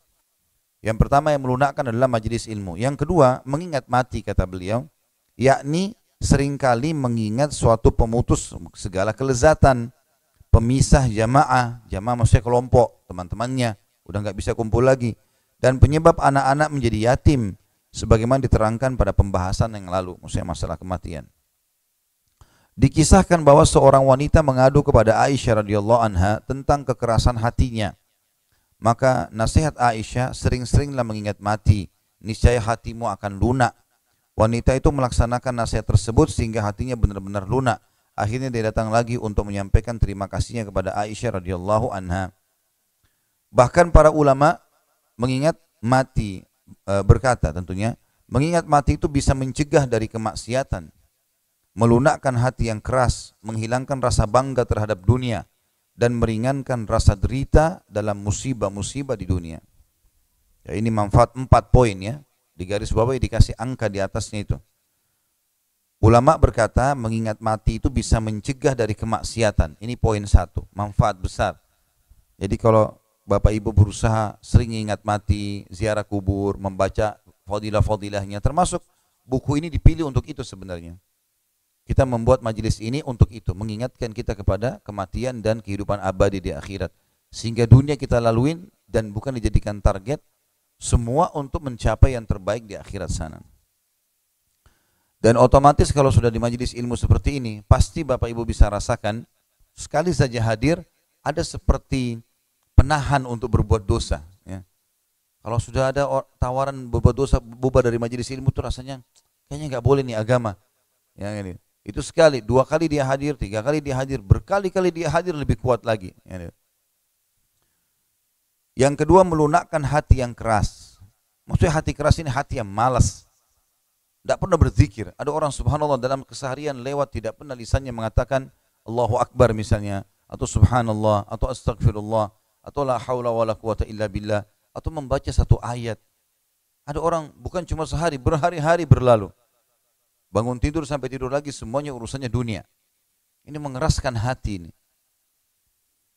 Yang pertama yang melunakkan adalah majelis ilmu. Yang kedua, mengingat mati kata beliau, yakni seringkali mengingat suatu pemutus segala kelezatan, pemisah jamaah, jamaah maksudnya kelompok, teman-temannya, udah nggak bisa kumpul lagi. Dan penyebab anak-anak menjadi yatim, sebagaimana diterangkan pada pembahasan yang lalu, maksudnya masalah kematian. Dikisahkan bahwa seorang wanita mengadu kepada Aisyah radhiyallahu anha tentang kekerasan hatinya. Maka nasihat Aisyah, sering-seringlah mengingat mati, niscaya hatimu akan lunak. Wanita itu melaksanakan nasihat tersebut sehingga hatinya benar-benar lunak. Akhirnya dia datang lagi untuk menyampaikan terima kasihnya kepada Aisyah radhiyallahu anha. Bahkan para ulama mengingat mati berkata tentunya, mengingat mati itu bisa mencegah dari kemaksiatan, melunakkan hati yang keras, menghilangkan rasa bangga terhadap dunia, dan meringankan rasa derita dalam musibah-musibah di dunia. Ya, ini manfaat 4 poin ya, di garis bawah dikasih angka di atasnya itu. Ulama berkata mengingat mati itu bisa mencegah dari kemaksiatan. Ini poin 1, manfaat besar. Jadi kalau Bapak Ibu berusaha sering ingat mati, ziarah kubur, membaca fadilah-fadilahnya, termasuk buku ini dipilih untuk itu sebenarnya. Kita membuat majelis ini untuk itu, mengingatkan kita kepada kematian dan kehidupan abadi di akhirat. Sehingga dunia kita laluin dan bukan dijadikan target, semua untuk mencapai yang terbaik di akhirat sana. Dan otomatis kalau sudah di majelis ilmu seperti ini, pasti Bapak Ibu bisa rasakan, sekali saja hadir, ada seperti penahan untuk berbuat dosa. Ya. Kalau sudah ada tawaran berbuat dosa, bubar dari majelis ilmu itu rasanya, kayaknya nggak boleh nih agama. Ya, ini. Itu sekali, 2 kali dia hadir, 3 kali dia hadir, berkali-kali dia hadir lebih kuat lagi. Ya. Yang kedua, melunakkan hati yang keras. Maksudnya hati keras ini hati yang malas. Tidak pernah berzikir. Ada orang subhanallah dalam keseharian lewat tidak pernah lisannya mengatakan Allahu Akbar misalnya, atau subhanallah, atau astagfirullah, atau la haula wa la quwata illa billah, atau membaca 1 ayat. Ada orang bukan cuma sehari, berhari-hari berlalu. Bangun tidur sampai tidur lagi semuanya urusannya dunia. Ini mengeraskan hati ini.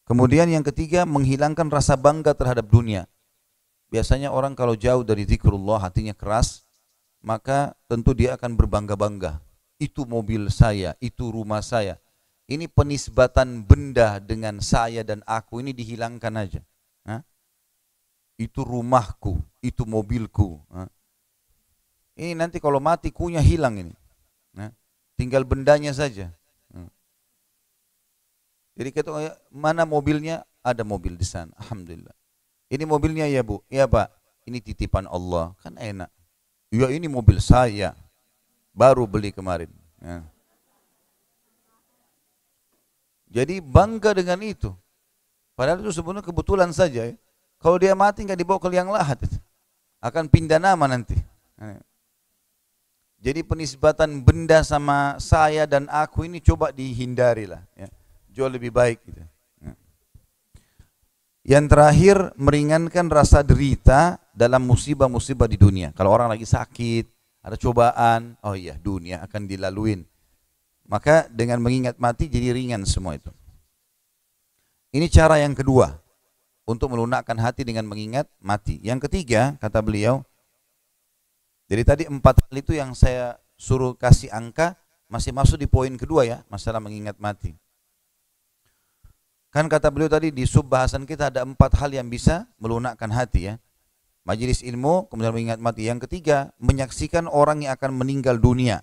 Kemudian yang ketiga, menghilangkan rasa bangga terhadap dunia. Biasanya orang kalau jauh dari zikrullah, hatinya keras, maka tentu dia akan berbangga-bangga. Itu mobil saya, itu rumah saya. Ini penisbatan benda dengan saya dan aku ini dihilangkan aja. Hah? Itu rumahku, itu mobilku. Hah? Ini nanti kalau mati kunya hilang ini. Hah? Tinggal bendanya saja. Hah? Jadi kita mana mobilnya? Ada mobil di sana. Alhamdulillah. Ini mobilnya ya Bu? Ya Pak. Ini titipan Allah. Kan enak. Ya ini mobil saya. Baru beli kemarin. Ya. Jadi bangga dengan itu. Padahal itu sebenarnya kebetulan saja ya. Kalau dia mati nggak dibawa ke liang lahat, akan pindah nama nanti. Jadi penisbatan benda sama saya dan aku ini coba dihindari lah. Ya. Jauh lebih baik. Gitu. Ya. Yang terakhir, meringankan rasa derita dalam musibah-musibah di dunia. Kalau orang lagi sakit, ada cobaan, oh iya dunia akan dilaluin. Maka dengan mengingat mati jadi ringan semua itu. Ini cara yang kedua untuk melunakkan hati dengan mengingat mati. Yang ketiga, kata beliau, jadi tadi 4 hal itu yang saya suruh kasih angka masih masuk di poin kedua ya, masalah mengingat mati. Kan kata beliau tadi di sub bahasan kita ada 4 hal yang bisa melunakkan hati ya. Majelis ilmu, kemudian mengingat mati. Yang ketiga, menyaksikan orang yang akan meninggal dunia.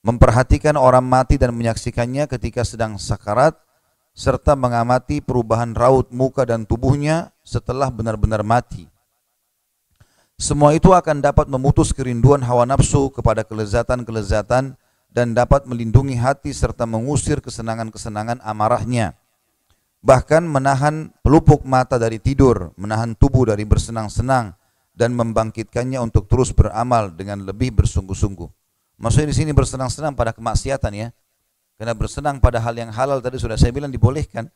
Memperhatikan orang mati dan menyaksikannya ketika sedang sakarat, serta mengamati perubahan raut muka dan tubuhnya setelah benar-benar mati. Semua itu akan dapat memutus kerinduan hawa nafsu kepada kelezatan-kelezatan dan dapat melindungi hati serta mengusir kesenangan-kesenangan amarahnya. Bahkan menahan pelupuk mata dari tidur, menahan tubuh dari bersenang-senang, dan membangkitkannya untuk terus beramal dengan lebih bersungguh-sungguh. Maksudnya di sini bersenang-senang pada kemaksiatan ya. Karena bersenang pada hal yang halal tadi sudah saya bilang dibolehkan.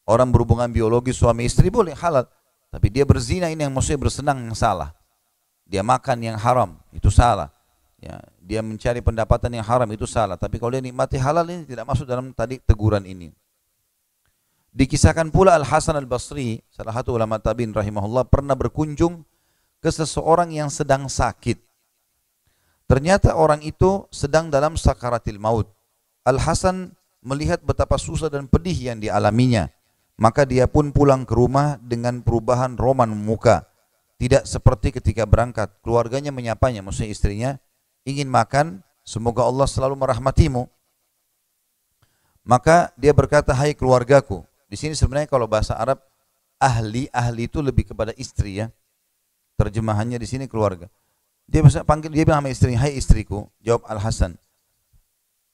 Orang berhubungan biologis suami istri boleh halal. Tapi dia berzina ini yang maksudnya bersenang yang salah. Dia makan yang haram, itu salah. ya, dia mencari pendapatan yang haram itu salah. Tapi kalau dia nikmati halal ini tidak masuk dalam tadi teguran ini. Dikisahkan pula Al-Hasan Al-Basri, salah satu ulama tabi'in rahimahullah, pernah berkunjung ke seseorang yang sedang sakit. Ternyata orang itu sedang dalam sakaratil maut. Al-Hasan melihat betapa susah dan pedih yang dialaminya. Maka dia pun pulang ke rumah dengan perubahan roman muka. Tidak seperti ketika berangkat. Keluarganya menyapanya, maksudnya istrinya, ingin makan, semoga Allah selalu merahmatimu. Maka dia berkata, hai keluargaku. Di sini sebenarnya kalau bahasa Arab, ahli itu lebih kepada istri ya. Terjemahannya di sini keluarga. Dia bilang sama istrinya, hai istriku, jawab Al-Hasan.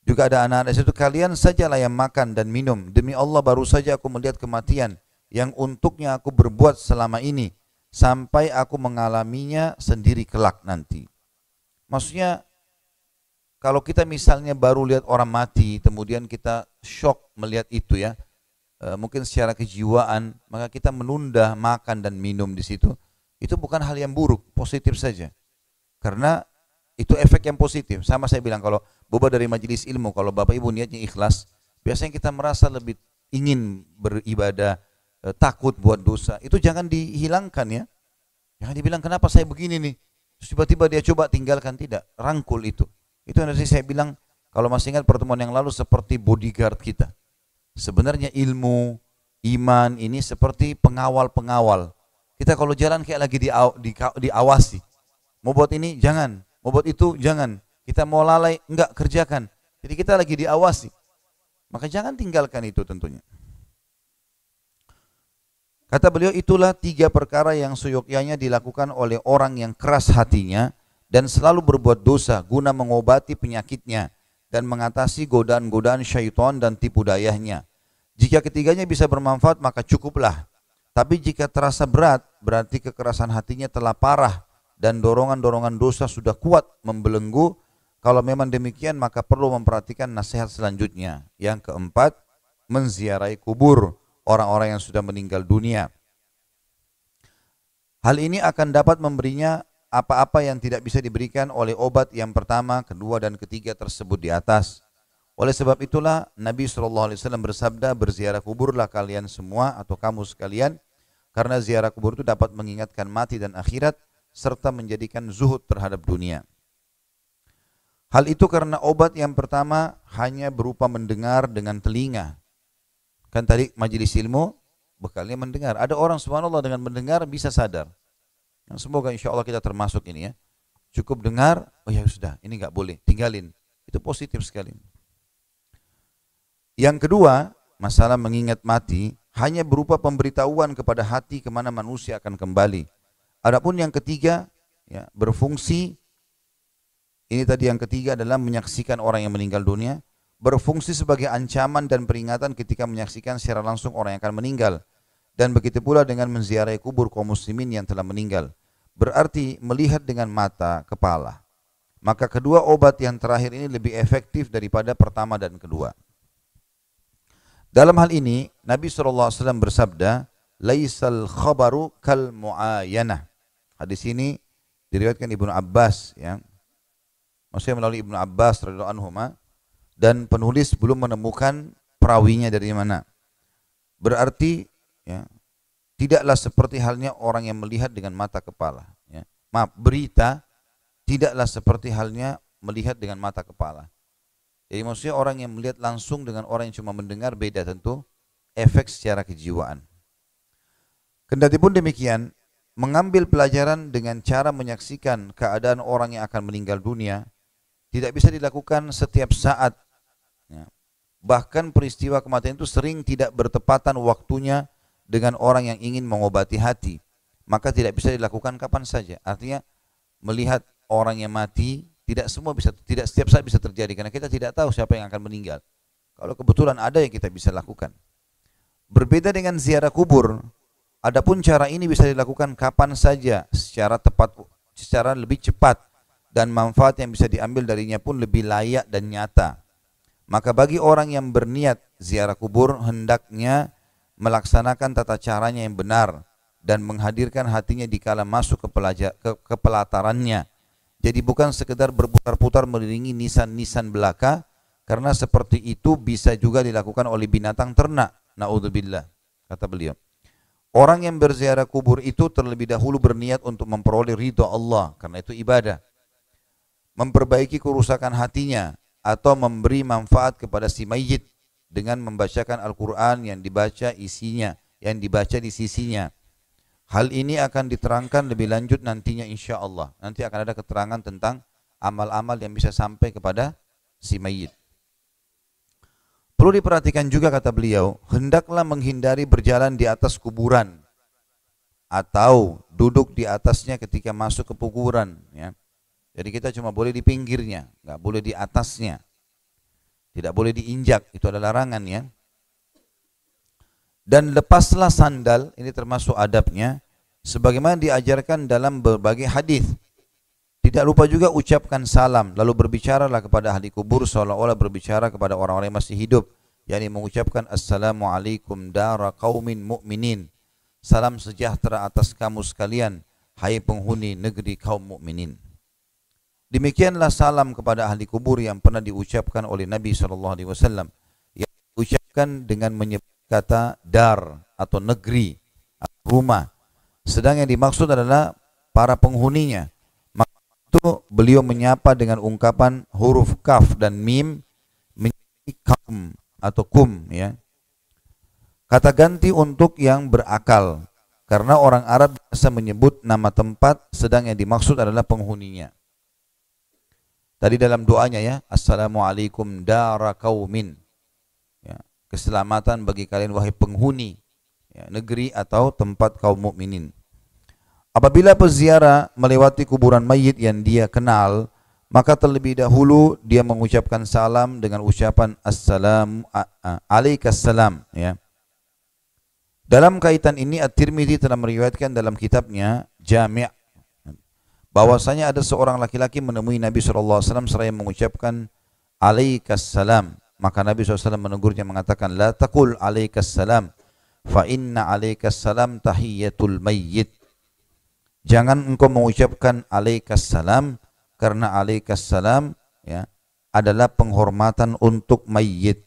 Juga ada anak-anak situ, kalian sajalah yang makan dan minum. Demi Allah baru saja aku melihat kematian yang untuknya aku berbuat selama ini. Sampai aku mengalaminya sendiri kelak nanti. Maksudnya, kalau kita misalnya baru lihat orang mati, kemudian kita shock melihat itu ya, mungkin secara kejiwaan, maka kita menunda makan dan minum di situ. Itu bukan hal yang buruk, positif saja. Karena itu efek yang positif. Sama saya bilang kalau boba dari majelis ilmu, kalau bapak ibu niatnya ikhlas, biasanya kita merasa lebih ingin beribadah, takut buat dosa. Itu jangan dihilangkan ya. Jangan dibilang kenapa saya begini nih. Terus tiba-tiba dia coba tinggalkan, tidak. Rangkul itu. Itu yang saya bilang, kalau masih ingat pertemuan yang lalu seperti bodyguard kita. Sebenarnya ilmu, iman ini seperti pengawal-pengawal. Kita kalau jalan kayak lagi diawasi. Mau buat ini, jangan. Mau buat itu, jangan. Kita mau lalai, enggak, kerjakan. Jadi kita lagi diawasi. Maka jangan tinggalkan itu tentunya. Kata beliau, itulah 3 perkara yang seyogyanya dilakukan oleh orang yang keras hatinya dan selalu berbuat dosa guna mengobati penyakitnya dan mengatasi godaan-godaan syaitan dan tipu dayanya. Jika ketiganya bisa bermanfaat maka cukuplah. Tapi jika terasa berat, berarti kekerasan hatinya telah parah dan dorongan-dorongan dosa sudah kuat membelenggu. Kalau memang demikian maka perlu memperhatikan nasihat selanjutnya. Yang keempat, menziarahi kubur orang-orang yang sudah meninggal dunia. Hal ini akan dapat memberinya apa-apa yang tidak bisa diberikan oleh obat yang pertama, kedua, dan ketiga tersebut di atas. Oleh sebab itulah Nabi SAW bersabda, berziarah kuburlah kalian semua atau kamu sekalian, karena ziarah kubur itu dapat mengingatkan mati dan akhirat, serta menjadikan zuhud terhadap dunia. Hal itu karena obat yang pertama hanya berupa mendengar dengan telinga. Kan tadi majelis ilmu, bekalnya mendengar. Ada orang subhanallah dengan mendengar bisa sadar. Semoga insya Allah kita termasuk ini ya. Cukup dengar, oh ya sudah, ini nggak boleh, tinggalin. Itu positif sekali. Yang kedua, masalah mengingat mati hanya berupa pemberitahuan kepada hati kemana manusia akan kembali. Adapun yang ketiga, ya, berfungsi, ini tadi yang ketiga adalah menyaksikan orang yang meninggal dunia, berfungsi sebagai ancaman dan peringatan ketika menyaksikan secara langsung orang yang akan meninggal. Dan begitu pula dengan menziarahi kubur kaum muslimin yang telah meninggal. Berarti melihat dengan mata, kepala. Maka kedua obat yang terakhir ini lebih efektif daripada pertama dan kedua. Dalam hal ini, Nabi SAW bersabda, laisal khabaru kal mu'ayanah. Hadis ini diriwayatkan Ibnu Abbas, ya. Maksudnya melalui Ibnu Abbas radhiyallahu anhuma, dan penulis belum menemukan perawinya dari mana. Berarti, ya, tidaklah seperti halnya orang yang melihat dengan mata kepala. Ya. Maaf, berita tidaklah seperti halnya melihat dengan mata kepala. Jadi maksudnya orang yang melihat langsung dengan orang yang cuma mendengar beda tentu efek secara kejiwaan. Kendati pun demikian, mengambil pelajaran dengan cara menyaksikan keadaan orang yang akan meninggal dunia tidak bisa dilakukan setiap saat. Ya. Bahkan peristiwa kematian itu sering tidak bertepatan waktunya dengan orang yang ingin mengobati hati. Maka tidak bisa dilakukan kapan saja. Artinya melihat orang yang mati tidak setiap saat bisa terjadi karena kita tidak tahu siapa yang akan meninggal. Kalau kebetulan ada yang kita bisa lakukan. Berbeda dengan ziarah kubur, adapun cara ini bisa dilakukan kapan saja secara tepat, secara lebih cepat dan manfaat yang bisa diambil darinya pun lebih layak dan nyata. Maka bagi orang yang berniat ziarah kubur hendaknya melaksanakan tata caranya yang benar dan menghadirkan hatinya dikala masuk ke pelatarannya. Jadi bukan sekedar berputar-putar meliringi nisan-nisan belaka, karena seperti itu bisa juga dilakukan oleh binatang ternak. Naudzubillah, kata beliau. Orang yang berziarah kubur itu terlebih dahulu berniat untuk memperoleh ridha Allah, karena itu ibadah. Memperbaiki kerusakan hatinya atau memberi manfaat kepada si mayit dengan membacakan Al-Quran yang dibaca isinya, yang dibaca di sisinya. Hal ini akan diterangkan lebih lanjut nantinya insya Allah. Nanti akan ada keterangan tentang amal-amal yang bisa sampai kepada si mayit. Perlu diperhatikan juga kata beliau, hendaklah menghindari berjalan di atas kuburan atau duduk di atasnya ketika masuk ke kuburan. Ya. Jadi kita cuma boleh di pinggirnya, nggak boleh di atasnya. Tidak boleh diinjak, itu adalah larangan ya. Dan lepaslah sandal, ini termasuk adabnya, sebagaimana diajarkan dalam berbagai hadis. Tidak lupa juga ucapkan salam, lalu berbicaralah kepada ahli kubur seolah-olah berbicara kepada orang-orang yang masih hidup, yakni mengucapkan assalamualaikum dara qaumin mu'minin. Salam sejahtera atas kamu sekalian, hai penghuni negeri kaum mukminin. Demikianlah salam kepada ahli kubur yang pernah diucapkan oleh Nabi SAW, yang diucapkan dengan menyebut kata dar atau negeri, atau rumah. Sedang yang dimaksud adalah para penghuninya. Maka itu beliau menyapa dengan ungkapan huruf kaf dan mim menjadi kaum atau kum. Ya. Kata ganti untuk yang berakal, karena orang Arab biasa menyebut nama tempat, sedang yang dimaksud adalah penghuninya. Tadi dalam doanya ya, assalamualaikum dara qaumin. Ya, keselamatan bagi kalian wahai penghuni ya, negeri atau tempat kaum mukminin. Apabila peziarah melewati kuburan mayit yang dia kenal, maka terlebih dahulu dia mengucapkan salam dengan ucapan assalamu alaikassalam ya. Dalam kaitan ini At-Tirmidzi telah meriwayatkan dalam kitabnya Jami' bahwasanya ada seorang laki-laki menemui Nabi SAW seraya mengucapkan alaikassalam. Maka Nabi SAW menegurnya mengatakan la taqul alaikassalam fa inna alaikassalam tahiyyatul mayyit. Jangan engkau mengucapkan alaikassalam, karena alaikassalam ya adalah penghormatan untuk mayyit.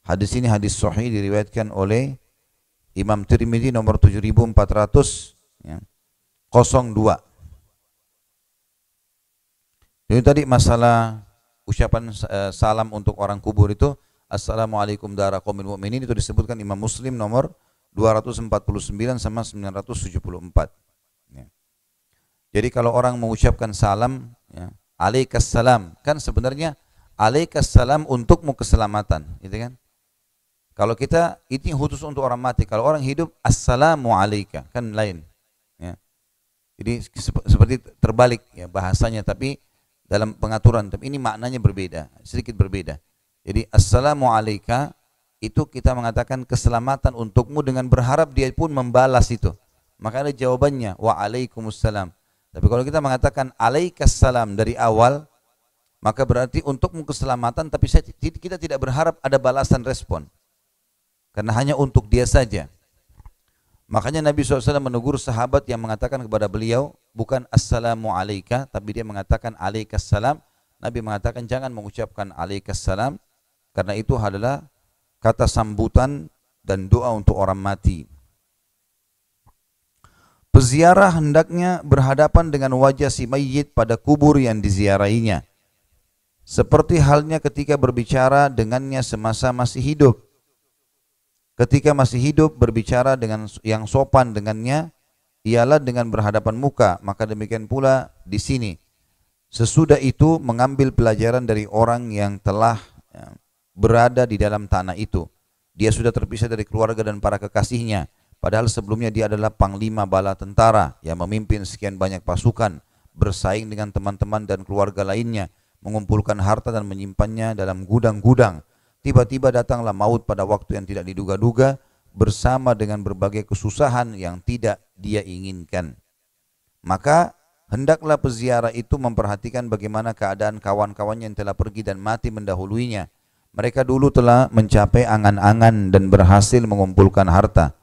Hadis ini hadis sahih diriwayatkan oleh Imam Tirmidzi nomor 7400 ya, 02. Jadi tadi masalah ucapan salam untuk orang kubur itu assalamualaikum dara qaumin mu'minin, itu disebutkan Imam Muslim nomor 249 sama 974 ya. Jadi kalau orang mengucapkan salam ya, alaikassalam, kan sebenarnya alaikassalam untukmu keselamatan, gitu kan? Kalau kita itu khusus untuk orang mati, kalau orang hidup assalamu alaika kan lain ya. Jadi seperti terbalik ya bahasanya, tapi dalam pengaturan, tapi ini maknanya berbeda, sedikit berbeda. Jadi assalamu alaika itu kita mengatakan keselamatan untukmu dengan berharap dia pun membalas itu. Maka ada jawabannya wa alaikumussalam. Tapi kalau kita mengatakan alaikassalam dari awal, maka berarti untukmu keselamatan, tapi kita tidak berharap ada balasan respon, karena hanya untuk dia saja. Makanya Nabi SAW menegur sahabat yang mengatakan kepada beliau bukan assalamu alaika, tapi dia mengatakan alaikassalam. Nabi mengatakan jangan mengucapkan alaikassalam, karena itu adalah kata sambutan dan doa untuk orang mati. Peziarah hendaknya berhadapan dengan wajah si mayit pada kubur yang diziarahinya, seperti halnya ketika berbicara dengannya semasa masih hidup. Ketika masih hidup berbicara dengan yang sopan dengannya ialah dengan berhadapan muka, maka demikian pula di sini. Sesudah itu mengambil pelajaran dari orang yang telah berada di dalam tanah itu. Dia sudah terpisah dari keluarga dan para kekasihnya, padahal sebelumnya dia adalah panglima bala tentara yang memimpin sekian banyak pasukan, bersaing dengan teman-teman dan keluarga lainnya, mengumpulkan harta dan menyimpannya dalam gudang-gudang. Tiba-tiba datanglah maut pada waktu yang tidak diduga-duga, bersama dengan berbagai kesusahan yang tidak dia inginkan. Maka hendaklah peziarah itu memperhatikan bagaimana keadaan kawan-kawannya yang telah pergi dan mati mendahuluinya. Mereka dulu telah mencapai angan-angan dan berhasil mengumpulkan harta.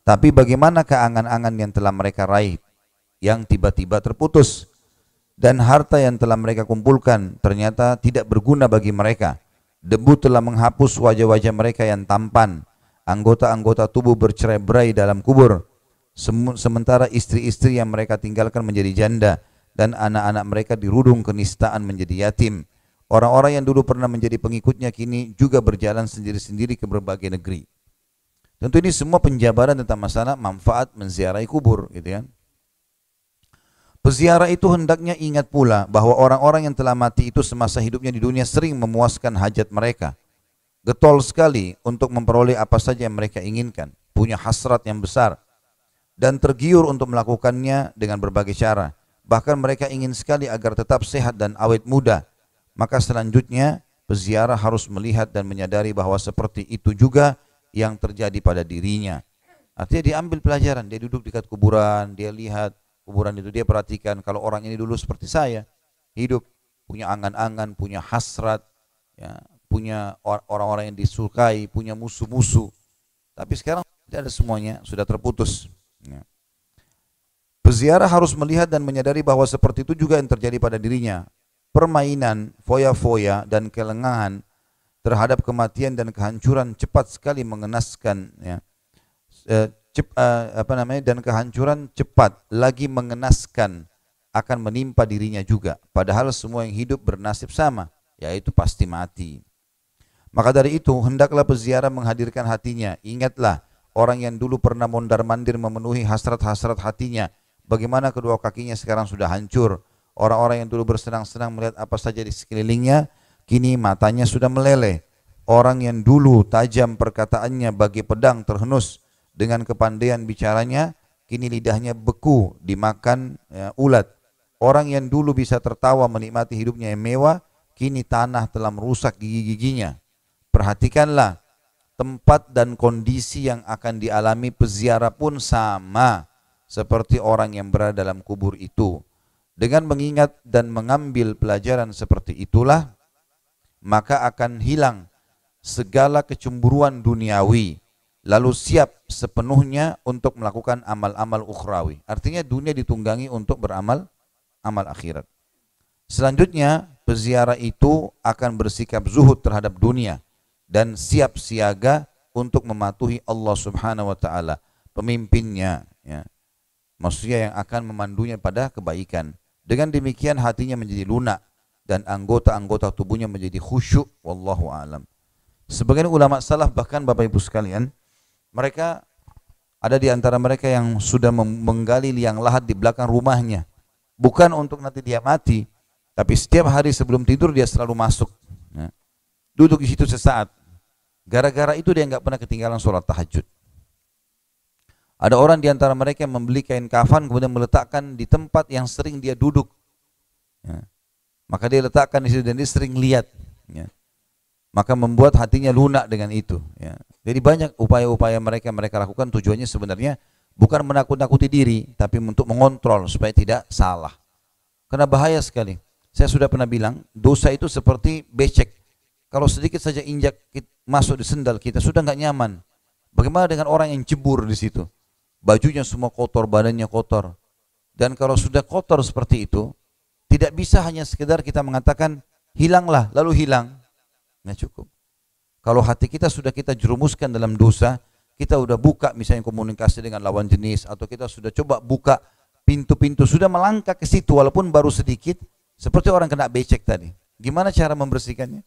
Tapi bagaimana keangan-angan yang telah mereka raih yang tiba-tiba terputus? dan harta yang telah mereka kumpulkan ternyata tidak berguna bagi mereka. Debu telah menghapus wajah-wajah mereka yang tampan. Anggota-anggota tubuh bercerai-berai dalam kubur. Sementara istri-istri yang mereka tinggalkan menjadi janda dan anak-anak mereka dirudung kenistaan menjadi yatim. Orang-orang yang dulu pernah menjadi pengikutnya kini juga berjalan sendiri-sendiri ke berbagai negeri. Tentu ini semua penjabaran tentang masalah manfaat menziarahi kubur, gitu kan. Peziarah itu hendaknya ingat pula bahwa orang-orang yang telah mati itu semasa hidupnya di dunia sering memuaskan hajat mereka. Getol sekali untuk memperoleh apa saja yang mereka inginkan, punya hasrat yang besar, dan tergiur untuk melakukannya dengan berbagai cara. Bahkan mereka ingin sekali agar tetap sehat dan awet muda. Maka selanjutnya peziarah harus melihat dan menyadari bahwa seperti itu juga yang terjadi pada dirinya. Artinya dia ambil pelajaran, dia duduk dekat kuburan, dia lihat kuburan itu, dia perhatikan kalau orang ini dulu seperti saya, hidup, punya angan-angan, punya hasrat, ya, punya orang-orang yang disukai, punya musuh-musuh. Tapi sekarang tidak ada semuanya, sudah terputus. Ya. Peziarah harus melihat dan menyadari bahwa seperti itu juga yang terjadi pada dirinya. Permainan, foya-foya dan kelengahan terhadap kematian dan kehancuran cepat sekali mengenaskan, ya. Dan kehancuran cepat lagi mengenaskan akan menimpa dirinya juga. Padahal semua yang hidup bernasib sama, yaitu pasti mati. Maka dari itu hendaklah peziarah menghadirkan hatinya. Ingatlah orang yang dulu pernah mondar-mandir memenuhi hasrat-hasrat hatinya. Bagaimana kedua kakinya sekarang sudah hancur. Orang-orang yang dulu bersenang-senang melihat apa saja di sekelilingnya, kini matanya sudah meleleh. Orang yang dulu tajam perkataannya bagi pedang terhenus dengan kepandaian bicaranya, kini lidahnya beku dimakan, ya, ulat. Orang yang dulu bisa tertawa menikmati hidupnya yang mewah, kini tanah telah merusak gigi-giginya. Perhatikanlah, tempat dan kondisi yang akan dialami peziarah pun sama seperti orang yang berada dalam kubur itu. Dengan mengingat dan mengambil pelajaran seperti itulah, maka akan hilang segala kecemburuan duniawi, lalu siap sepenuhnya untuk melakukan amal-amal ukhrawi. Artinya dunia ditunggangi untuk beramal amal akhirat. Selanjutnya, peziarah itu akan bersikap zuhud terhadap dunia dan siap siaga untuk mematuhi Allah Subhanahu wa taala, pemimpinnya, ya. Maksudnya yang akan memandunya pada kebaikan. Dengan demikian hatinya menjadi lunak dan anggota-anggota tubuhnya menjadi khusyuk. Wallahu a'lam. Sebagian ulama salaf, bahkan Bapak Ibu sekalian, mereka ada di antara mereka yang sudah menggali liang lahat di belakang rumahnya. Bukan untuk nanti dia mati, tapi setiap hari sebelum tidur dia selalu masuk, ya. Duduk di situ sesaat. Gara-gara itu dia nggak pernah ketinggalan sholat tahajud. Ada orang di antara mereka yang membeli kain kafan kemudian meletakkan di tempat yang sering dia duduk, ya. Maka dia letakkan di situ dan dia sering lihat, ya. Maka membuat hatinya lunak dengan itu, ya. Jadi banyak upaya-upaya mereka lakukan, tujuannya sebenarnya bukan menakut-nakuti diri, tapi untuk mengontrol supaya tidak salah. Karena bahaya sekali. Saya sudah pernah bilang, dosa itu seperti becek. Kalau sedikit saja injak masuk di sendal kita sudah nggak nyaman. Bagaimana dengan orang yang cebur di situ? Bajunya semua kotor, badannya kotor. Dan kalau sudah kotor seperti itu, tidak bisa hanya sekedar kita mengatakan hilanglah lalu hilang. Nggak cukup. Kalau hati kita sudah kita jerumuskan dalam dosa, kita sudah buka misalnya komunikasi dengan lawan jenis, atau kita sudah coba buka pintu-pintu, sudah melangkah ke situ walaupun baru sedikit, seperti orang kena becek tadi. Gimana cara membersihkannya?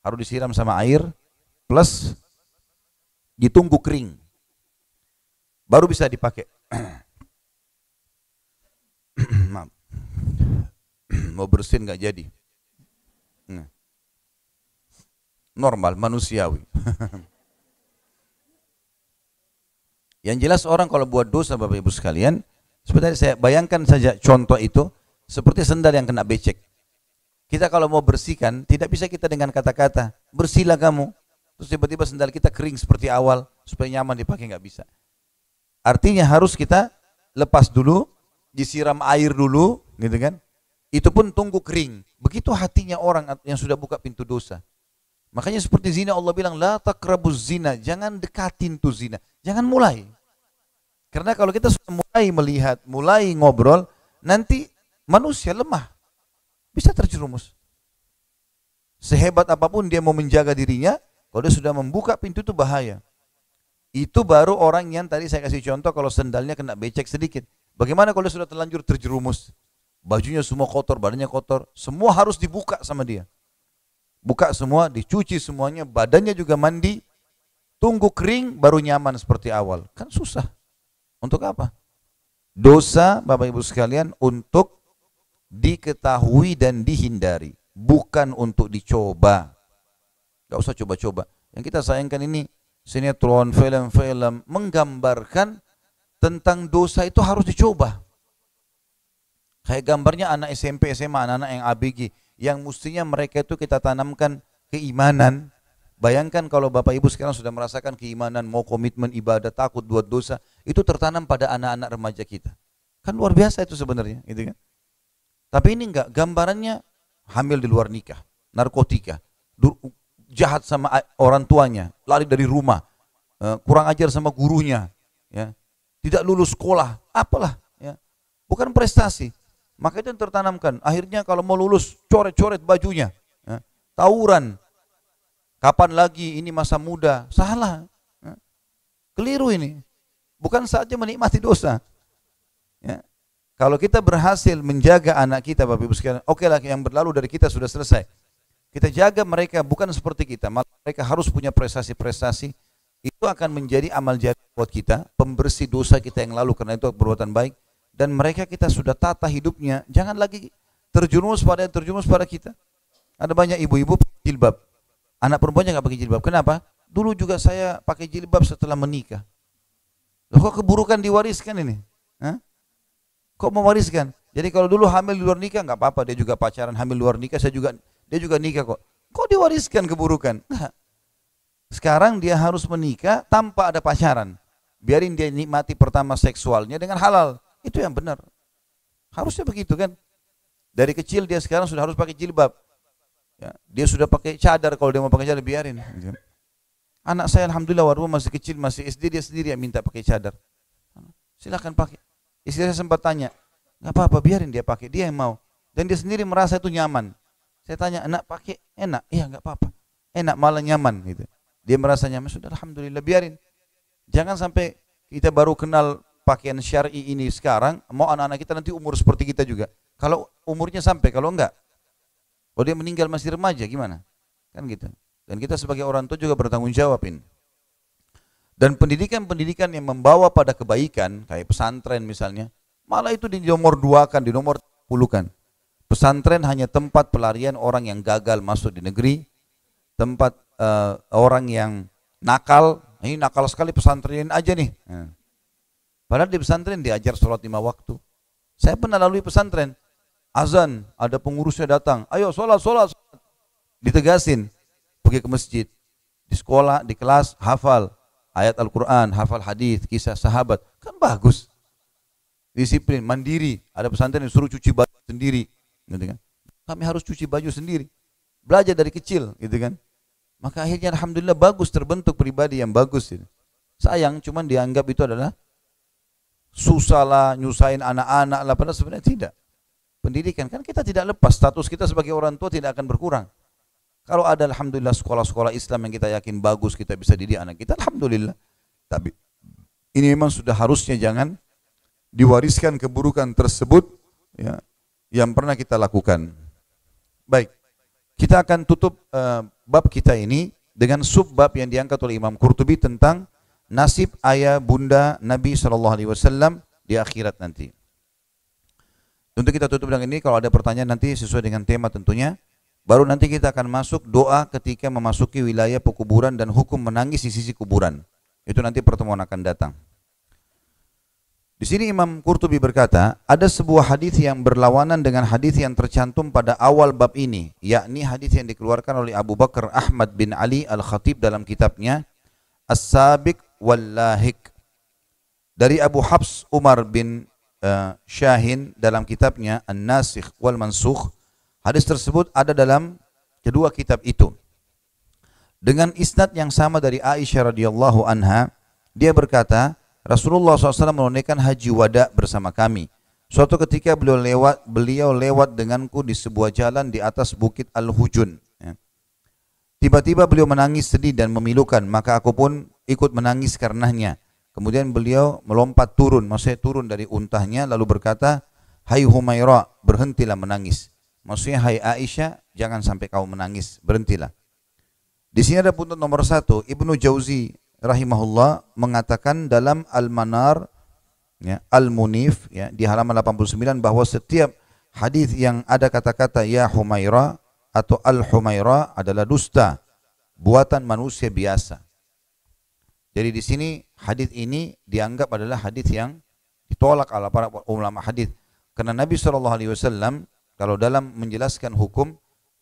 Harus disiram sama air plus ditunggu kering, baru bisa dipakai. Maaf. Mau bersin nggak jadi. Normal, manusiawi. Yang jelas orang kalau buat dosa, Bapak Ibu sekalian, seperti saya bayangkan saja contoh itu, seperti sendal yang kena becek. Kita kalau mau bersihkan, tidak bisa kita dengan kata-kata, bersihlah kamu. Terus tiba-tiba sendal kita kering seperti awal, supaya nyaman dipakai, nggak bisa. Artinya harus kita lepas dulu, disiram air dulu, gitu kan? Itu pun tunggu kering. Begitu hatinya orang yang sudah buka pintu dosa. Makanya seperti zina, Allah bilang, la taqrabuz zina, jangan dekatin tuh zina, jangan mulai. Karena kalau kita sudah mulai melihat, mulai ngobrol, nanti Manusia lemah, bisa terjerumus. Sehebat apapun dia mau menjaga dirinya, kalau dia sudah membuka pintu itu bahaya. Itu baru orang yang tadi saya kasih contoh kalau sendalnya kena becek sedikit. Bagaimana kalau dia sudah terlanjur terjerumus? Bajunya semua kotor, badannya kotor, semua harus dibuka sama dia. Buka semua, dicuci semuanya, badannya juga mandi, tunggu kering baru nyaman seperti awal. Kan susah. Untuk apa? Dosa Bapak Ibu sekalian untuk diketahui dan dihindari, bukan untuk dicoba. Gak usah coba-coba. Yang kita sayangkan ini sinetron, film-film menggambarkan tentang dosa itu harus dicoba. Kayak gambarnya anak SMP, SMA, anak-anak yang ABG, yang mestinya mereka itu kita tanamkan keimanan. Bayangkan kalau Bapak Ibu sekarang sudah merasakan keimanan, mau komitmen ibadah, takut buat dosa, itu tertanam pada anak-anak remaja kita. Kan luar biasa itu sebenarnya, gitu kan? Tapi ini enggak, gambarannya hamil di luar nikah, narkotika, jahat sama orang tuanya, lari dari rumah, kurang ajar sama gurunya, ya, tidak lulus sekolah, apalah, ya, bukan prestasi. Maka itu yang tertanamkan. Akhirnya kalau mau lulus, coret-coret bajunya, ya, tawuran. Kapan lagi ini masa muda? Salah, ya, keliru ini. Bukan saatnya menikmati dosa. Ya. Kalau kita berhasil menjaga anak kita, Bapak Ibu sekalian, oke lah, yang berlalu dari kita sudah selesai. Kita jaga mereka bukan seperti kita, malah mereka harus punya prestasi-prestasi. Itu akan menjadi amal jariah buat kita, pembersih dosa kita yang lalu karena itu perbuatan baik. Dan mereka kita sudah tata hidupnya, jangan lagi terjerumus pada kita. Ada banyak ibu-ibu pakai jilbab, anak perempuannya nggak pakai jilbab. Kenapa? Dulu juga saya pakai jilbab setelah menikah. Loh, kok keburukan diwariskan ini? Hah? Kok mewariskan? Jadi kalau dulu hamil di luar nikah nggak apa-apa, dia juga pacaran hamil luar nikah, dia juga nikah kok. Kok diwariskan keburukan? Enggak. Sekarang dia harus menikah tanpa ada pacaran. Biarin dia nikmati pertama seksualnya dengan halal. Itu yang benar. Harusnya begitu kan? Dari kecil dia sekarang sudah harus pakai jilbab. Ya, dia sudah pakai cadar, kalau dia mau pakai cadar biarin. Anak saya alhamdulillah waktu masih kecil, masih SD, dia sendiri yang minta pakai cadar. Silakan pakai. Istri saya sempat tanya, nggak apa-apa, biarin dia pakai, dia yang mau. Dan dia sendiri merasa itu nyaman. Saya tanya, enak pakai? Enak? Iya, nggak apa-apa. Enak, malah nyaman gitu. Dia merasa nyaman, sudah alhamdulillah, biarin. Jangan sampai kita baru kenal pakaian syar'i ini sekarang, mau anak-anak kita nanti umur seperti kita juga. Kalau umurnya sampai, kalau enggak, kalau dia meninggal masih remaja gimana? Kan gitu. Dan kita sebagai orang tua juga bertanggung jawab ini. Dan pendidikan-pendidikan yang membawa pada kebaikan, kayak pesantren misalnya, malah itu di nomor 2-kan, di nomor 10-kan. Pesantren hanya tempat pelarian orang yang gagal masuk di negeri, tempat orang yang nakal, ini nakal sekali pesantrenin aja nih. Padahal di pesantren diajar sholat 5 waktu. Saya pernah lalui pesantren, azan, ada pengurusnya datang, ayo sholat. Ditegasin, pergi ke masjid. Di sekolah, di kelas, hafal ayat Al-Quran, hafal hadis, kisah sahabat. Kan bagus. Disiplin, mandiri. Ada pesantren yang suruh cuci baju sendiri. Gitu kan? Kami harus cuci baju sendiri. Belajar dari kecil, gitu kan. Maka akhirnya alhamdulillah bagus, terbentuk pribadi yang bagus. Gitu. Sayang, cuman dianggap itu adalah susah lah, nyusahin anak-anak lah, padahal sebenarnya tidak. Pendidikan kan kita tidak lepas, status kita sebagai orang tua tidak akan berkurang. Kalau ada alhamdulillah sekolah-sekolah Islam yang kita yakin bagus, kita bisa didik anak kita, alhamdulillah. Tapi ini memang sudah harusnya jangan diwariskan keburukan tersebut, ya, yang pernah kita lakukan. Baik, kita akan tutup bab kita ini dengan subbab yang diangkat oleh Imam Qurtubi tentang nasib ayah bunda Nabi SAW di akhirat nanti. Untuk kita tutup dengan ini, kalau ada pertanyaan nanti sesuai dengan tema tentunya, baru nanti kita akan masuk doa ketika memasuki wilayah pekuburan dan hukum menangis di sisi kuburan. Itu nanti pertemuan akan datang. Di sini Imam Qurtubi berkata, ada sebuah hadis yang berlawanan dengan hadis yang tercantum pada awal bab ini, yakni hadis yang dikeluarkan oleh Abu Bakar Ahmad bin Ali Al-Khatib dalam kitabnya As-Sabiq wal-Lahik. Dari Abu Hafs Umar bin Syahin dalam kitabnya An-Nasikh wal-Mansukh. Hadis tersebut ada dalam kedua kitab itu. Dengan isnad yang sama dari Aisyah radhiyallahu anha, dia berkata, Rasulullah SAW menunaikan haji wada bersama kami. Suatu ketika beliau lewat denganku di sebuah jalan di atas bukit Al-Hujun. Ya. Tiba-tiba beliau menangis sedih dan memilukan, maka aku pun ikut menangis karenanya. Kemudian beliau melompat turun, maksudnya turun dari untahnya lalu berkata, "Hai Humaira, berhentilah menangis." Maksudnya, "Hai Aisyah, jangan sampai kau menangis, berhentilah." Di sini ada pun nomor 1, Ibnu Jauzi rahimahullah mengatakan dalam Al-Manar, ya, Al-Munif, ya, di halaman 89 bahwa setiap hadis yang ada kata-kata ya Humaira atau Al-Humaira adalah dusta, buatan manusia biasa. Jadi di sini hadis ini dianggap adalah hadis yang ditolak oleh para ulama hadis, karena Nabi SAW kalau dalam menjelaskan hukum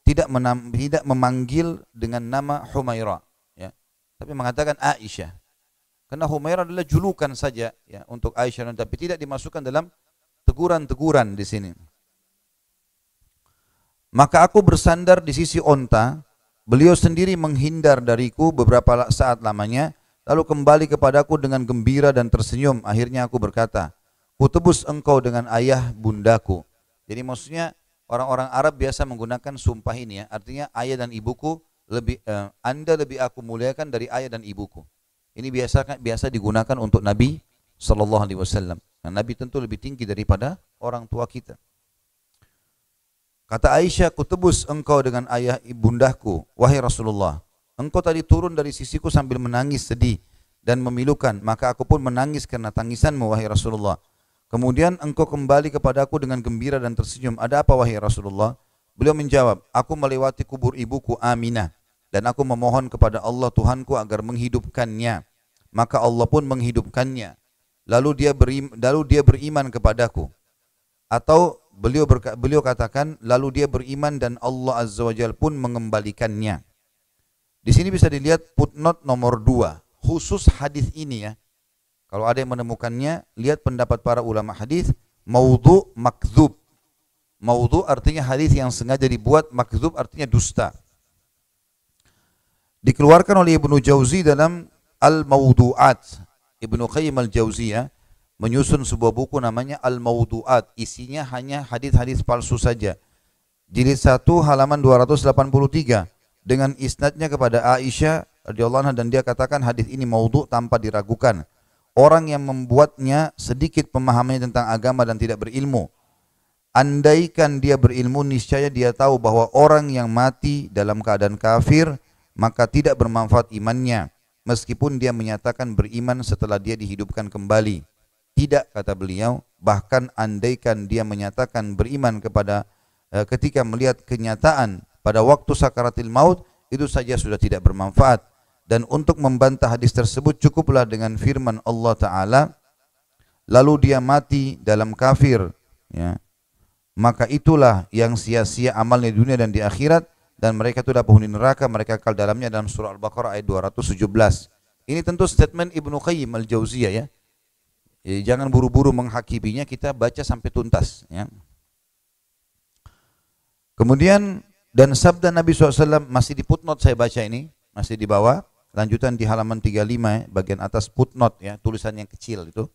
tidak memanggil dengan nama Humaira, ya, tapi mengatakan Aisyah. Karena Humaira adalah julukan saja, ya, untuk Aisyah, tapi tidak dimasukkan dalam teguran-teguran di sini. Maka aku bersandar di sisi onta, beliau sendiri menghindar dariku beberapa saat lamanya, lalu kembali kepadaku dengan gembira dan tersenyum. Akhirnya aku berkata, "Kutebus engkau dengan ayah bundaku." Jadi maksudnya orang-orang Arab biasa menggunakan sumpah ini, ya, artinya ayah dan ibuku Anda lebih aku muliakan dari ayah dan ibuku. Ini biasa digunakan untuk Nabi Sallallahu Alaihi Wasallam. Nah, Nabi tentu lebih tinggi daripada orang tua kita. Kata Aisyah, "Kutebus engkau dengan ayah ibundaku, wahai Rasulullah. Engkau tadi turun dari sisiku sambil menangis sedih dan memilukan, maka aku pun menangis karena tangisanmu, wahai Rasulullah. Kemudian engkau kembali kepadaku dengan gembira dan tersenyum. Ada apa, wahai Rasulullah?" Beliau menjawab, "Aku melewati kubur ibuku Aminah dan aku memohon kepada Allah Tuhanku agar menghidupkannya. Maka Allah pun menghidupkannya. Lalu dia beriman kepadaku." Atau beliau katakan, "Lalu dia beriman dan Allah Azza wa Jalla pun mengembalikannya." Di sini bisa dilihat footnote nomor 2, khusus hadis ini, ya. Kalau ada yang menemukannya, lihat pendapat para ulama hadis, maudhu makdzub. Maudhu artinya hadis yang sengaja dibuat, makdzub artinya dusta. Dikeluarkan oleh Ibnu Jauzi dalam Al-Mawdu'at. Ibnu Qayyim Al-Jauziyah menyusun sebuah buku namanya Al-Mawdu'at. Isinya hanya hadis-hadis palsu saja. Jilid 1 halaman 283 dengan isnadnya kepada Aisyah radhiyallahu anha, dan dia katakan hadis ini maudhu tanpa diragukan. Orang yang membuatnya sedikit pemahamannya tentang agama dan tidak berilmu. Andaikan dia berilmu, niscaya dia tahu bahwa orang yang mati dalam keadaan kafir maka tidak bermanfaat imannya, meskipun dia menyatakan beriman setelah dia dihidupkan kembali. Tidak, kata beliau, bahkan andaikan dia menyatakan beriman ketika melihat kenyataan pada waktu sakaratil maut, itu saja sudah tidak bermanfaat. Dan untuk membantah hadis tersebut cukuplah dengan firman Allah Ta'ala, "Lalu dia mati dalam kafir, ya, maka itulah yang sia-sia amalnya di dunia dan di akhirat, dan mereka itu adalah penghuni neraka, mereka kekal dalamnya." Dalam surah Al-Baqarah ayat 217. Ini tentu statement Ibnu Qayyim Al-Jauziyah, ya. Jadi jangan buru-buru menghakiminya, kita baca sampai tuntas, ya. Kemudian dan sabda Nabi SAW masih di footnote, saya baca ini, masih di bawah, lanjutan di halaman 35, bagian atas footnote, ya, tulisan yang kecil itu.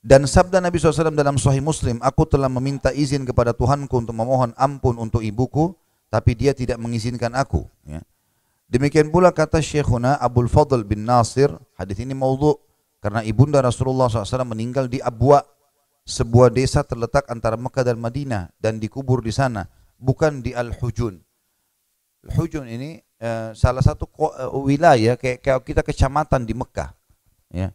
Dan sabda Nabi SAW dalam Sahih Muslim, "Aku telah meminta izin kepada Tuhanku untuk memohon ampun untuk ibuku, tapi dia tidak mengizinkan aku." Ya. Demikian pula kata Syekhuna Abdul Fadl bin Nasir, hadis ini maudhu karena ibunda Rasulullah SAW meninggal di Abwa, sebuah desa terletak antara Mekah dan Madinah, dan dikubur di sana, bukan di Al-Hujun. Al-Hujun ini salah satu wilayah kayak kita kecamatan di Mekah, ya.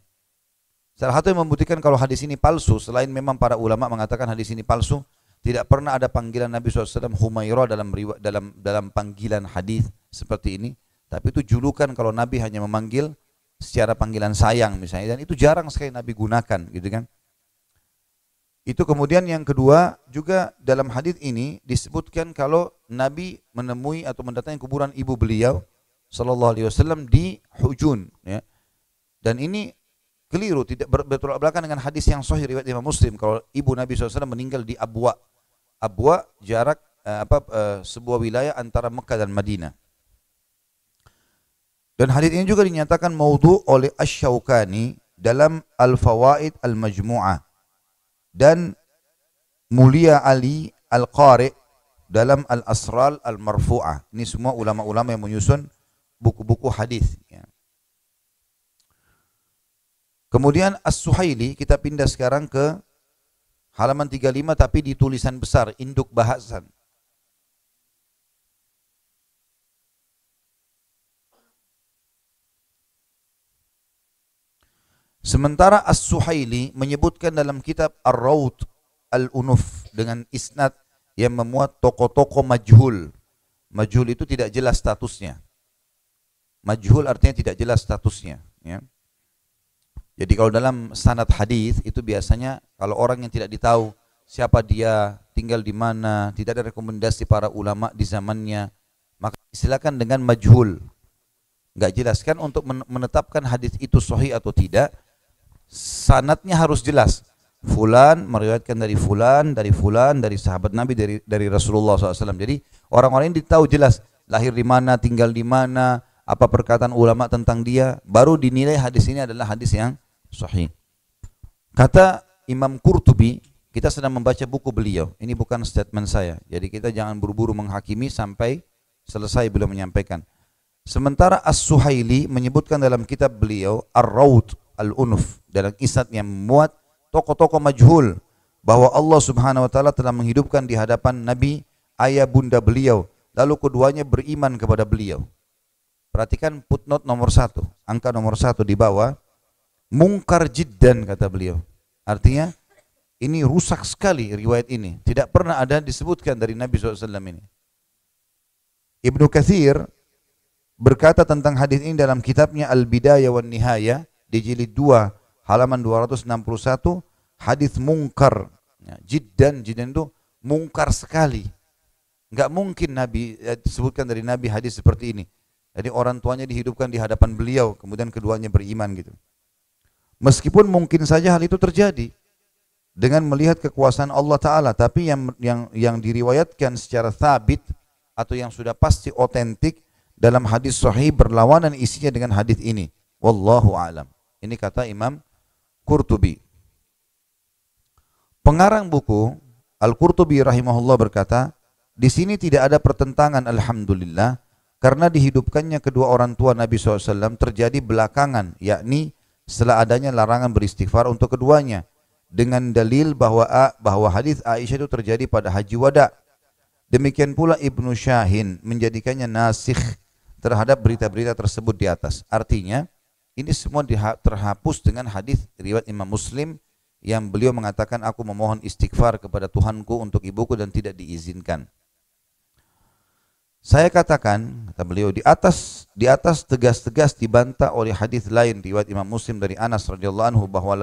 Salah satu yang membuktikan kalau hadis ini palsu, selain memang para ulama mengatakan hadis ini palsu, tidak pernah ada panggilan Nabi SAW Humaira dalam panggilan hadis seperti ini. Tapi itu julukan kalau Nabi hanya memanggil secara panggilan sayang misalnya, dan itu jarang sekali Nabi gunakan, gitu kan. Itu kemudian yang kedua, juga dalam hadis ini disebutkan kalau Nabi menemui atau mendatangi kuburan ibu beliau sallallahu alaihi wasallam di Hujun, ya. Dan ini keliru, tidak bertolak belakang dengan hadis yang sahih riwayat Imam Muslim kalau ibu Nabi SAW meninggal di Abwa. Abwa jarak sebuah wilayah antara Mekah dan Madinah. Dan hadis ini juga dinyatakan maudhu oleh Asy-Syaukani dalam Al-Fawaid Al-Majmu'ah. dan Mulia Ali Al-Qari dalam Al-Asral Al-Marfu'ah. Ini semua ulama-ulama yang menyusun buku-buku hadis. Ya. Kemudian As-Suhaili, kita pindah sekarang ke halaman 35 tapi di tulisan besar, induk bahasan. Sementara As-Suhaili menyebutkan dalam kitab Ar-Rawd Al-Unuf dengan isnad yang memuat tokoh-tokoh majhul. Majhul itu tidak jelas statusnya. Majhul artinya tidak jelas statusnya. Ya. Jadi kalau dalam sanad hadis itu biasanya kalau orang yang tidak ditahu siapa dia, tinggal di mana, tidak ada rekomendasi para ulama di zamannya, maka silakan dengan majhul. Enggak jelaskan untuk menetapkan hadis itu sahih atau tidak. Sanadnya harus jelas. Fulan meriwayatkan dari fulan, dari sahabat Nabi, dari Rasulullah SAW. Jadi orang-orang ini tahu jelas lahir di mana, tinggal di mana, apa perkataan ulama tentang dia, baru dinilai hadis ini adalah hadis yang sahih. Kata Imam Qurtubi, kita sedang membaca buku beliau. Ini bukan statement saya. Jadi kita jangan buru-buru menghakimi sampai selesai beliau menyampaikan. Sementara As-Suhaili menyebutkan dalam kitab beliau Ar-Rawd Al-Unuf dalam isnad yang memuat tokoh-tokoh majhul bahwa Allah Subhanahu wa taala telah menghidupkan di hadapan Nabi ayah bunda beliau, lalu keduanya beriman kepada beliau. Perhatikan footnote nomor 1, angka nomor 1 di bawah. Mungkar jiddan kata beliau. Artinya ini rusak sekali riwayat ini. Tidak pernah ada disebutkan dari Nabi SAW ini. Ibnu Katsir berkata tentang hadis ini dalam kitabnya Al-Bidayah wan Nihayah di jilid 2 halaman 261, hadis mungkar. Ya, jiddan itu mungkar sekali. Enggak mungkin Nabi disebutkan dari Nabi hadis seperti ini. Jadi orang tuanya dihidupkan di hadapan beliau, kemudian keduanya beriman gitu. Meskipun mungkin saja hal itu terjadi dengan melihat kekuasaan Allah Ta'ala, tapi yang diriwayatkan secara thabit atau yang sudah pasti otentik dalam hadis sahih berlawanan isinya dengan hadis ini. Wallahu a'lam. Ini kata Imam Qurtubi. Pengarang buku Al-Qurtubi rahimahullah berkata, di sini tidak ada pertentangan alhamdulillah karena dihidupkannya kedua orang tua Nabi SAW terjadi belakangan, yakni setelah adanya larangan beristighfar untuk keduanya, dengan dalil bahwa hadis Aisyah itu terjadi pada haji wada. Demikian pula Ibnu Syahin menjadikannya nasikh terhadap berita-berita tersebut di atas. Artinya ini semua terhapus dengan hadis riwayat Imam Muslim yang beliau mengatakan, aku memohon istighfar kepada Tuhanku untuk ibuku dan tidak diizinkan. Saya katakan, kata beliau, di atas tegas-tegas dibantah oleh hadis lain riwayat Imam Muslim dari Anas radhiyallahu anhu bahwa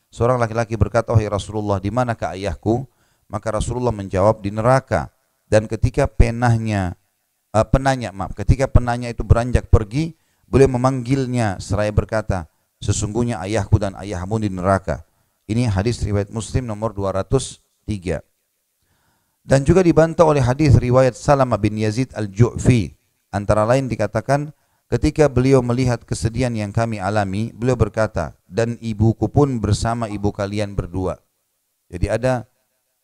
seorang laki-laki berkata, wahai Rasulullah, di manakah ayahku? Maka Rasulullah menjawab, di neraka. Dan ketika penanya itu beranjak pergi, beliau memanggilnya seraya berkata, sesungguhnya ayahku dan ayahmu di neraka. Ini hadis riwayat Muslim nomor 203. Dan juga dibantah oleh hadis riwayat Salamah bin Yazid Al-Ju'fi. Antara lain dikatakan, ketika beliau melihat kesedihan yang kami alami, beliau berkata, dan ibuku pun bersama ibu kalian berdua. Jadi ada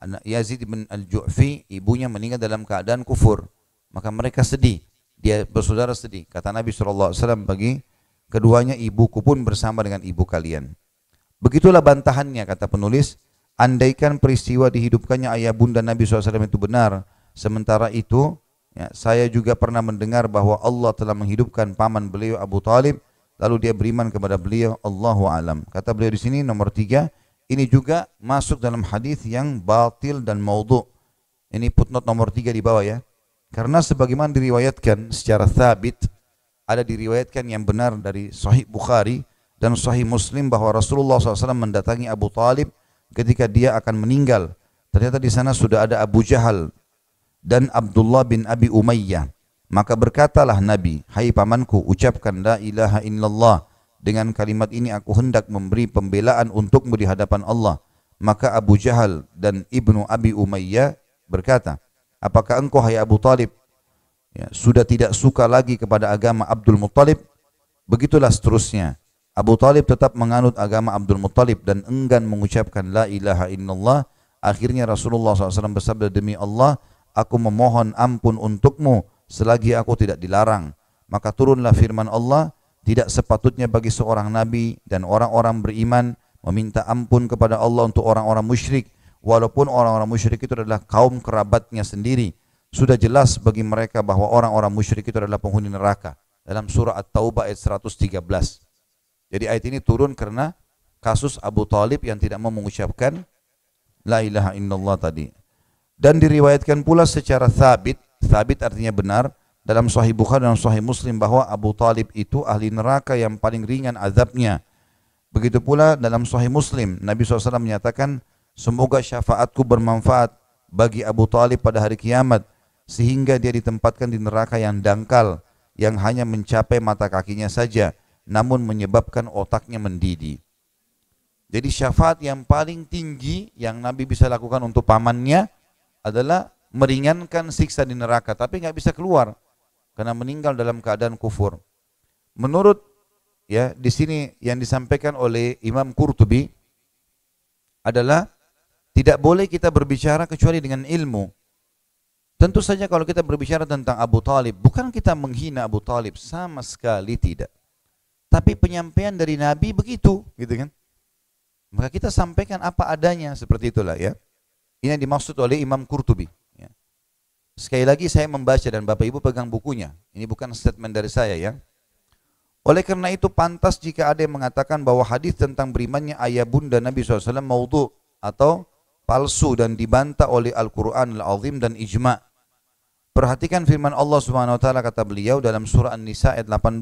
anak Yazid bin Al-Ju'fi, ibunya meninggal dalam keadaan kufur. Maka mereka sedih, dia bersaudara sedih. Kata Nabi SAW bagi keduanya, ibuku pun bersama dengan ibu kalian. Begitulah bantahannya, kata penulis. Andaikan peristiwa dihidupkannya ayah bunda Nabi SAW itu benar, sementara itu ya, saya juga pernah mendengar bahwa Allah telah menghidupkan paman beliau Abu Talib, lalu dia beriman kepada beliau. Allahu alam. Kata beliau di sini nomor 3, ini juga masuk dalam hadis yang batil dan maudhu. Ini footnote nomor 3 di bawah ya. Karena sebagaimana diriwayatkan secara thabit, ada diriwayatkan yang benar dari Sahih Bukhari dan Sahih Muslim bahwa Rasulullah SAW mendatangi Abu Talib ketika dia akan meninggal. Ternyata di sana sudah ada Abu Jahal dan Abdullah bin Abi Umayyah. Maka berkatalah Nabi, hai pamanku, ucapkan la ilaha illallah. Dengan kalimat ini aku hendak memberi pembelaan untukmu di hadapan Allah. Maka Abu Jahal dan Ibnu Abi Umayyah berkata, apakah engkau hai Abu Talib ya, sudah tidak suka lagi kepada agama Abdul Muttalib? Begitulah seterusnya. Abu Talib tetap menganut agama Abdul Muttalib dan enggan mengucapkan la ilaha illallah. Akhirnya Rasulullah SAW bersabda, demi Allah, aku memohon ampun untukmu selagi aku tidak dilarang. Maka turunlah firman Allah, tidak sepatutnya bagi seorang nabi dan orang-orang beriman meminta ampun kepada Allah untuk orang-orang musyrik, walaupun orang-orang musyrik itu adalah kaum kerabatnya sendiri. Sudah jelas bagi mereka bahwa orang-orang musyrik itu adalah penghuni neraka. Dalam surah At-Taubah ayat 113. Jadi ayat ini turun karena kasus Abu Talib yang tidak mau mengucapkan la ilaha illallah tadi. Dan diriwayatkan pula secara thabit artinya benar, dalam Sahih Bukhari dan Sahih Muslim bahwa Abu Talib itu ahli neraka yang paling ringan azabnya. Begitu pula dalam Sahih Muslim, Nabi SAW menyatakan, semoga syafaatku bermanfaat bagi Abu Talib pada hari kiamat, sehingga dia ditempatkan di neraka yang dangkal, yang hanya mencapai mata kakinya saja, namun menyebabkan otaknya mendidih. Jadi syafaat yang paling tinggi yang Nabi bisa lakukan untuk pamannya adalah meringankan siksa di neraka, tapi nggak bisa keluar karena meninggal dalam keadaan kufur. Menurut di sini yang disampaikan oleh Imam Qurtubi adalah tidak boleh kita berbicara kecuali dengan ilmu. Tentu saja kalau kita berbicara tentang Abu Talib, bukan kita menghina Abu Talib, sama sekali tidak. Tapi penyampaian dari Nabi begitu, gitu kan? Maka kita sampaikan apa adanya, seperti itulah ya. Ini yang dimaksud oleh Imam Qurtubi. Ya. Sekali lagi saya membaca dan Bapak Ibu pegang bukunya. Ini bukan statement dari saya ya. Oleh karena itu pantas jika ada yang mengatakan bahwa hadis tentang berimannya ayah bunda Nabi SAW maudhu atau palsu dan dibantah oleh Al-Quran Al-Azim dan ijma'. Perhatikan firman Allah Subhanahu wa taala, kata beliau dalam surah An-Nisa ayat 18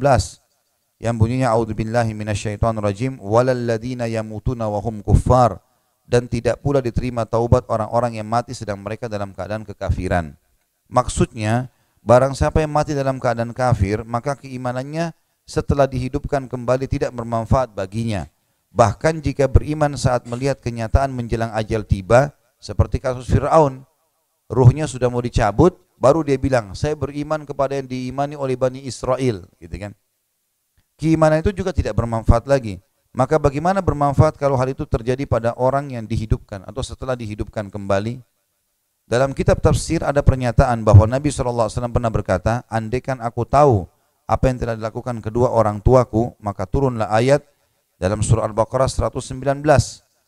yang bunyinya a'udzubillahi minasyaitonirrajim walalladzina yamutuna wa hum kuffar, dan tidak pula diterima taubat orang-orang yang mati sedang mereka dalam keadaan kekafiran. Maksudnya barang siapa yang mati dalam keadaan kafir, maka keimanannya setelah dihidupkan kembali tidak bermanfaat baginya. Bahkan jika beriman saat melihat kenyataan menjelang ajal tiba, seperti kasus Fir'aun, ruhnya sudah mau dicabut, baru dia bilang, saya beriman kepada yang diimani oleh Bani Israel, gitu kan? Keimanan itu juga tidak bermanfaat lagi. Maka bagaimana bermanfaat kalau hal itu terjadi pada orang yang dihidupkan atau setelah dihidupkan kembali? Dalam kitab tafsir ada pernyataan bahwa Nabi SAW pernah berkata, andaikan aku tahu apa yang telah dilakukan kedua orang tuaku, maka turunlah ayat dalam surah Al-Baqarah 119.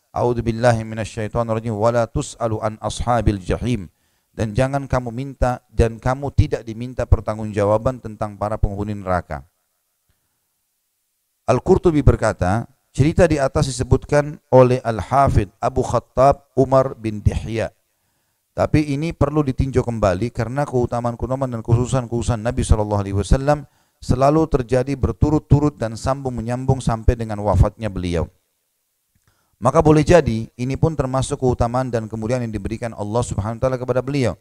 A'udzubillahi minasyaitonirrajim wala tus'alu an ashabil jahim. Dan jangan kamu minta dan kamu tidak diminta pertanggungjawaban tentang para penghuni neraka. Al-Qurtubi berkata, cerita di atas disebutkan oleh Al-Hafidh Abu Khattab Umar bin Dihya. Tapi ini perlu ditinjau kembali karena keutamaan-keutamaan dan khususan-khususan Nabi SAW selalu terjadi berturut-turut dan sambung menyambung sampai dengan wafatnya beliau. Maka boleh jadi ini pun termasuk keutamaan dan kemuliaan yang diberikan Allah Subhanahu wa taala kepada beliau.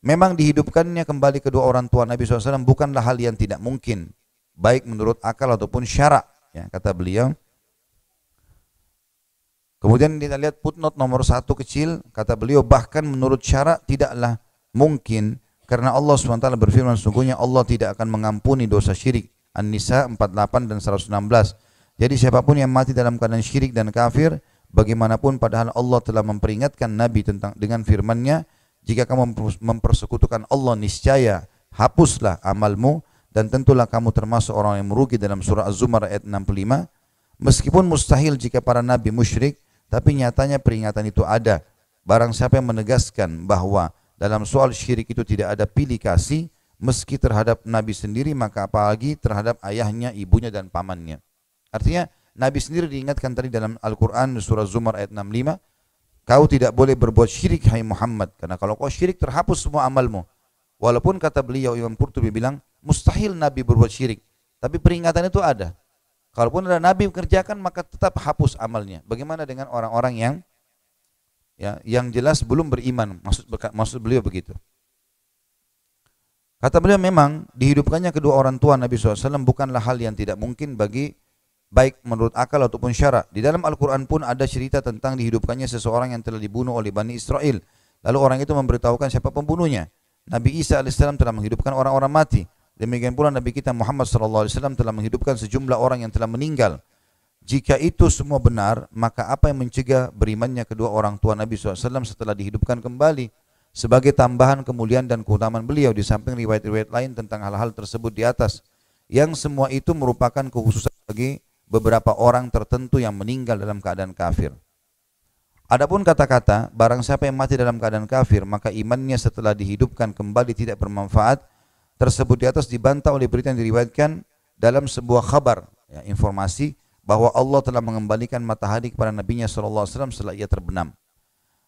Memang dihidupkannya kembali kedua orang tua Nabi SAW bukanlah hal yang tidak mungkin, baik menurut akal ataupun syarak, ya, kata beliau. Kemudian kita lihat footnote nomor 1 kecil, kata beliau, bahkan menurut syarak tidaklah mungkin, karena Allah SWT berfirman, sungguhnya Allah tidak akan mengampuni dosa syirik. An-Nisa 48 dan 116. Jadi siapapun yang mati dalam keadaan syirik dan kafir, bagaimanapun padahal Allah telah memperingatkan Nabi tentang dengan firman-Nya, jika kamu mempersekutukan Allah, niscaya hapuslah amalmu, dan tentulah kamu termasuk orang yang merugi dalam surah Az-Zumar ayat 65. Meskipun mustahil jika para nabi musyrik, tapi nyatanya peringatan itu ada. Barang siapa yang menegaskan bahwa dalam soal syirik itu tidak ada pilih kasih, meski terhadap nabi sendiri, maka apalagi terhadap ayahnya, ibunya dan pamannya. Artinya nabi sendiri diingatkan tadi dalam Al-Quran surah Zumar ayat 65, kau tidak boleh berbuat syirik hai Muhammad, karena kalau kau syirik terhapus semua amalmu. Walaupun kata beliau Imam Qurtubi bilang mustahil nabi berbuat syirik, tapi peringatan itu ada. Kalaupun ada nabi mengerjakan maka tetap hapus amalnya. Bagaimana dengan orang-orang yang jelas belum beriman? Maksud beliau begitu. Kata beliau memang dihidupkannya kedua orang tua Nabi SAW bukanlah hal yang tidak mungkin bagi baik menurut akal ataupun syarak. Di dalam Al-Quran pun ada cerita tentang dihidupkannya seseorang yang telah dibunuh oleh Bani Israel. Lalu orang itu memberitahukan siapa pembunuhnya. Nabi Isa AS telah menghidupkan orang-orang mati. Demikian pula Nabi kita Muhammad SAW telah menghidupkan sejumlah orang yang telah meninggal. Jika itu semua benar, maka apa yang mencegah berimannya kedua orang tua Nabi SAW setelah dihidupkan kembali? Sebagai tambahan kemuliaan dan keutamaan beliau di samping riwayat-riwayat lain tentang hal-hal tersebut di atas. Yang semua itu merupakan kekhususan bagi beberapa orang tertentu yang meninggal dalam keadaan kafir. Adapun kata-kata, barang siapa yang mati dalam keadaan kafir, maka imannya setelah dihidupkan kembali tidak bermanfaat, tersebut di atas dibantah oleh berita yang diriwayatkan dalam sebuah khabar, ya, informasi bahwa Allah telah mengembalikan matahari kepada Nabi-Nya SAW setelah ia terbenam.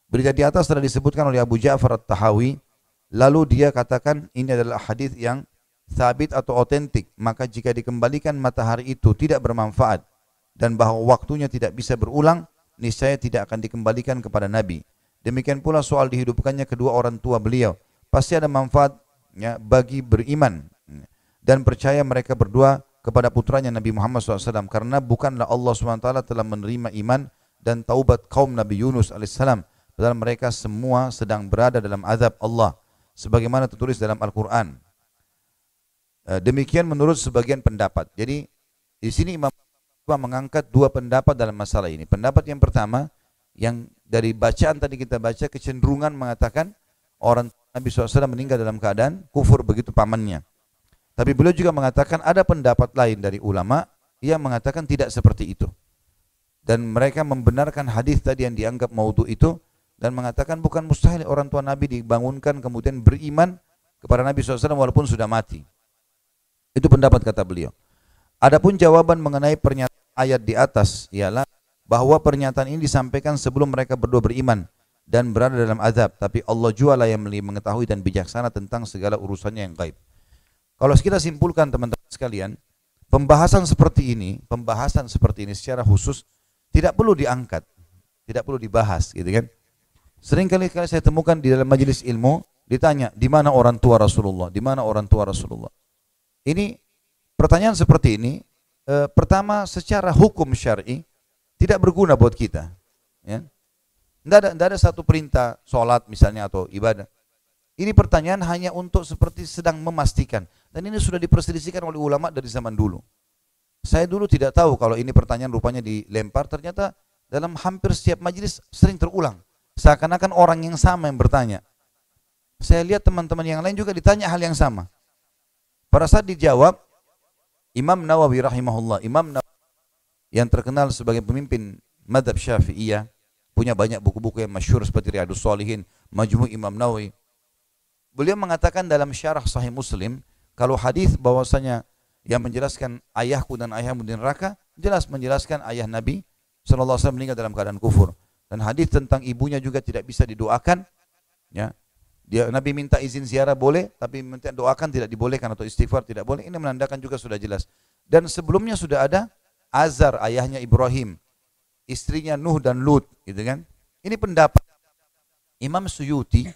Berita di atas telah disebutkan oleh Abu Ja'far At-Tahawi, lalu dia katakan ini adalah hadis yang sabit atau otentik, maka jika dikembalikan matahari itu tidak bermanfaat dan bahwa waktunya tidak bisa berulang, niscaya tidak akan dikembalikan kepada Nabi. Demikian pula soal dihidupkannya kedua orang tua beliau, pasti ada manfaatnya bagi beriman dan percaya mereka berdua kepada putranya Nabi Muhammad SAW, karena bukanlah Allah SWT telah menerima iman dan taubat kaum Nabi Yunus alaihissalam, padahal mereka semua sedang berada dalam azab Allah sebagaimana tertulis dalam Al-Quran. Demikian menurut sebagian pendapat. Jadi di sini Imam mengangkat dua pendapat dalam masalah ini. Pendapat yang pertama, yang dari bacaan tadi kita baca, kecenderungan mengatakan orang Nabi SAW meninggal dalam keadaan kufur begitu pamannya. Tapi beliau juga mengatakan ada pendapat lain dari ulama yang mengatakan tidak seperti itu. Dan mereka membenarkan hadis tadi yang dianggap maudhu itu dan mengatakan bukan mustahil orang tua Nabi dibangunkan kemudian beriman kepada Nabi SAW walaupun sudah mati. Itu pendapat kata beliau. Adapun jawaban mengenai pernyataan ayat di atas ialah bahwa pernyataan ini disampaikan sebelum mereka berdua beriman dan berada dalam azab, tapi Allah jualah yang mengetahui dan bijaksana tentang segala urusannya yang gaib. Kalau kita simpulkan teman-teman sekalian, pembahasan seperti ini secara khusus tidak perlu diangkat, tidak perlu dibahas, gitu kan? Seringkali saya temukan di dalam majelis ilmu ditanya, di mana orang tua Rasulullah? Di mana orang tua Rasulullah? Ini pertanyaan seperti ini, pertama secara hukum syar'i tidak berguna buat kita. Ya. Tidak ada satu perintah sholat misalnya atau ibadah. Ini pertanyaan hanya untuk seperti sedang memastikan. Dan ini sudah diperselisihkan oleh ulama dari zaman dulu. Saya dulu tidak tahu kalau ini pertanyaan rupanya dilempar, ternyata dalam hampir setiap majelis sering terulang. Seakan-akan orang yang sama yang bertanya. Saya lihat teman-teman yang lain juga ditanya hal yang sama. Pada saat dijawab, Imam Nawawi rahimahullah, Imam Nawawi yang terkenal sebagai pemimpin madhab Syafi'iyah, punya banyak buku-buku yang masyhur seperti Riyadhus Shalihin, Majmu' Imam Nawawi. Beliau mengatakan dalam syarah Sahih Muslim, kalau hadis bahwasanya yang menjelaskan ayahku dan ayahmu di neraka, jelas menjelaskan ayah Nabi SAW meninggal dalam keadaan kufur. Dan hadis tentang ibunya juga tidak bisa didoakan, ya. Nabi minta izin ziarah boleh, tapi minta doakan tidak dibolehkan atau istighfar tidak boleh. Ini menandakan juga sudah jelas. Dan sebelumnya sudah ada Azar, ayahnya Ibrahim, istrinya Nuh dan Lut, gitu kan? Ini pendapat Imam Suyuti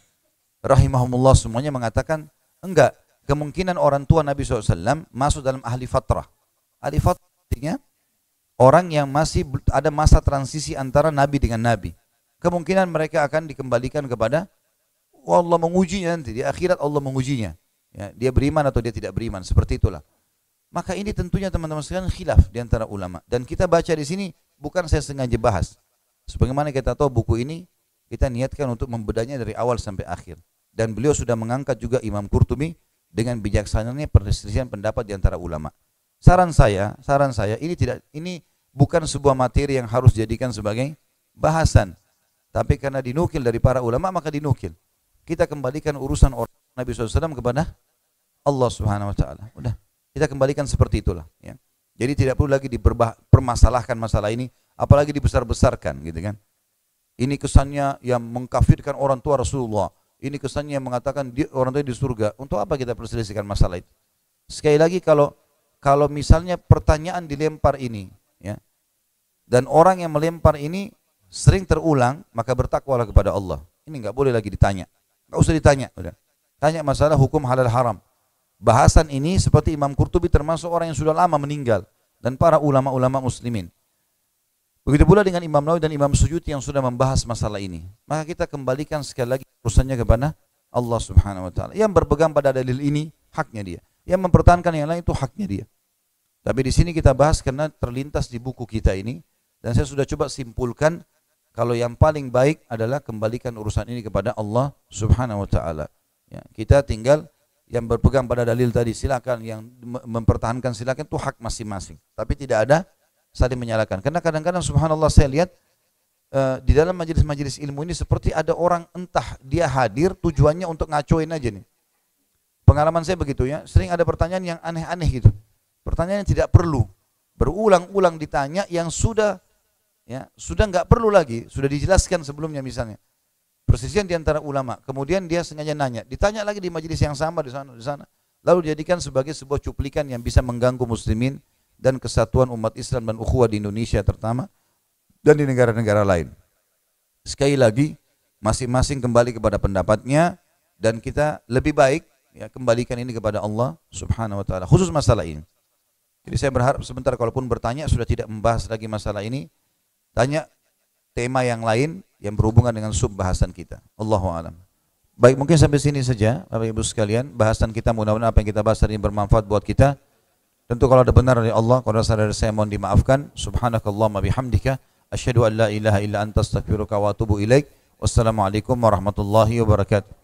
rahimahumullah semuanya mengatakan enggak, kemungkinan orang tua Nabi SAW masuk dalam ahli fatrah. Ahli fatrah artinya orang yang masih ada masa transisi antara Nabi dengan Nabi. Kemungkinan mereka akan dikembalikan kepada Allah, mengujinya nanti di akhirat, Allah mengujinya. Ya, dia beriman atau dia tidak beriman, seperti itulah. Maka ini tentunya teman-teman sekalian khilaf di antara ulama. Dan kita baca di sini bukan saya sengaja bahas. Sebagaimana kita tahu buku ini kita niatkan untuk membedahnya dari awal sampai akhir. Dan beliau sudah mengangkat juga Imam Qurtubi dengan bijaksananya perselisihan pendapat di antara ulama. Saran saya ini bukan sebuah materi yang harus dijadikan sebagai bahasan. Tapi karena dinukil dari para ulama maka dinukil. Kita kembalikan urusan orang Nabi SAW kepada Allah Subhanahu Wa Taala. Udah, kita kembalikan seperti itulah. Ya. Jadi tidak perlu lagi dipermasalahkan masalah ini, apalagi dibesar-besarkan, gitu kan? Ini kesannya yang mengkafirkan orang tua Rasulullah. Ini kesannya yang mengatakan orang tua di surga. Untuk apa kita perselisihkan masalah itu? Sekali lagi kalau misalnya pertanyaan dilempar ini, ya, dan orang yang melempar ini sering terulang, maka bertakwalah kepada Allah. Ini nggak boleh lagi ditanya. Nggak usah ditanya, udah. Tanya masalah hukum halal haram. Bahasan ini seperti Imam Qurtubi termasuk orang yang sudah lama meninggal dan para ulama-ulama muslimin. Begitu pula dengan Imam Nawawi dan Imam Suyuti yang sudah membahas masalah ini. Maka kita kembalikan sekali lagi urusannya kepada Allah Subhanahu Wa Taala. Yang berpegang pada dalil ini haknya dia. Yang mempertahankan yang lain itu haknya dia. Tapi di sini kita bahas karena terlintas di buku kita ini, dan saya sudah coba simpulkan kalau yang paling baik adalah kembalikan urusan ini kepada Allah Subhanahu wa taala. Ya, kita tinggal yang berpegang pada dalil tadi silakan, yang mempertahankan silakan, itu hak masing-masing. Tapi tidak ada saling menyalahkan. Karena kadang-kadang subhanallah saya lihat di dalam majelis-majelis ilmu ini seperti ada orang entah dia hadir tujuannya untuk ngacoin aja nih. Pengalaman saya begitu ya, sering ada pertanyaan yang aneh-aneh gitu. Pertanyaan yang tidak perlu, berulang-ulang ditanya yang sudah nggak perlu lagi, sudah dijelaskan sebelumnya misalnya. Persisian di antara ulama, kemudian dia sengaja nanya, ditanya lagi di majelis yang sama di sana, lalu dijadikan sebagai sebuah cuplikan yang bisa mengganggu muslimin dan kesatuan umat Islam dan ukhuwah di Indonesia terutama dan di negara-negara lain. Sekali lagi, masing-masing kembali kepada pendapatnya dan kita lebih baik ya kembalikan ini kepada Allah Subhanahu wa taala khusus masalah ini. Jadi saya berharap sebentar kalaupun bertanya sudah tidak membahas lagi masalah ini, tanya tema yang lain yang berhubungan dengan sub bahasan kita. Allahu a'lam. Baik, mungkin sampai sini saja Bapak Ibu sekalian bahasan kita, mudah-mudahan apa yang kita bahas hari ini bermanfaat buat kita. Tentu kalau ada benar dari Allah, kalau ada salah dari saya mohon dimaafkan. Subhanakallahumma bihamdika asyhadu an la ilaha illa anta astaghfiruka wa atubu ilaik. Wassalamualaikum warahmatullahi wabarakatuh.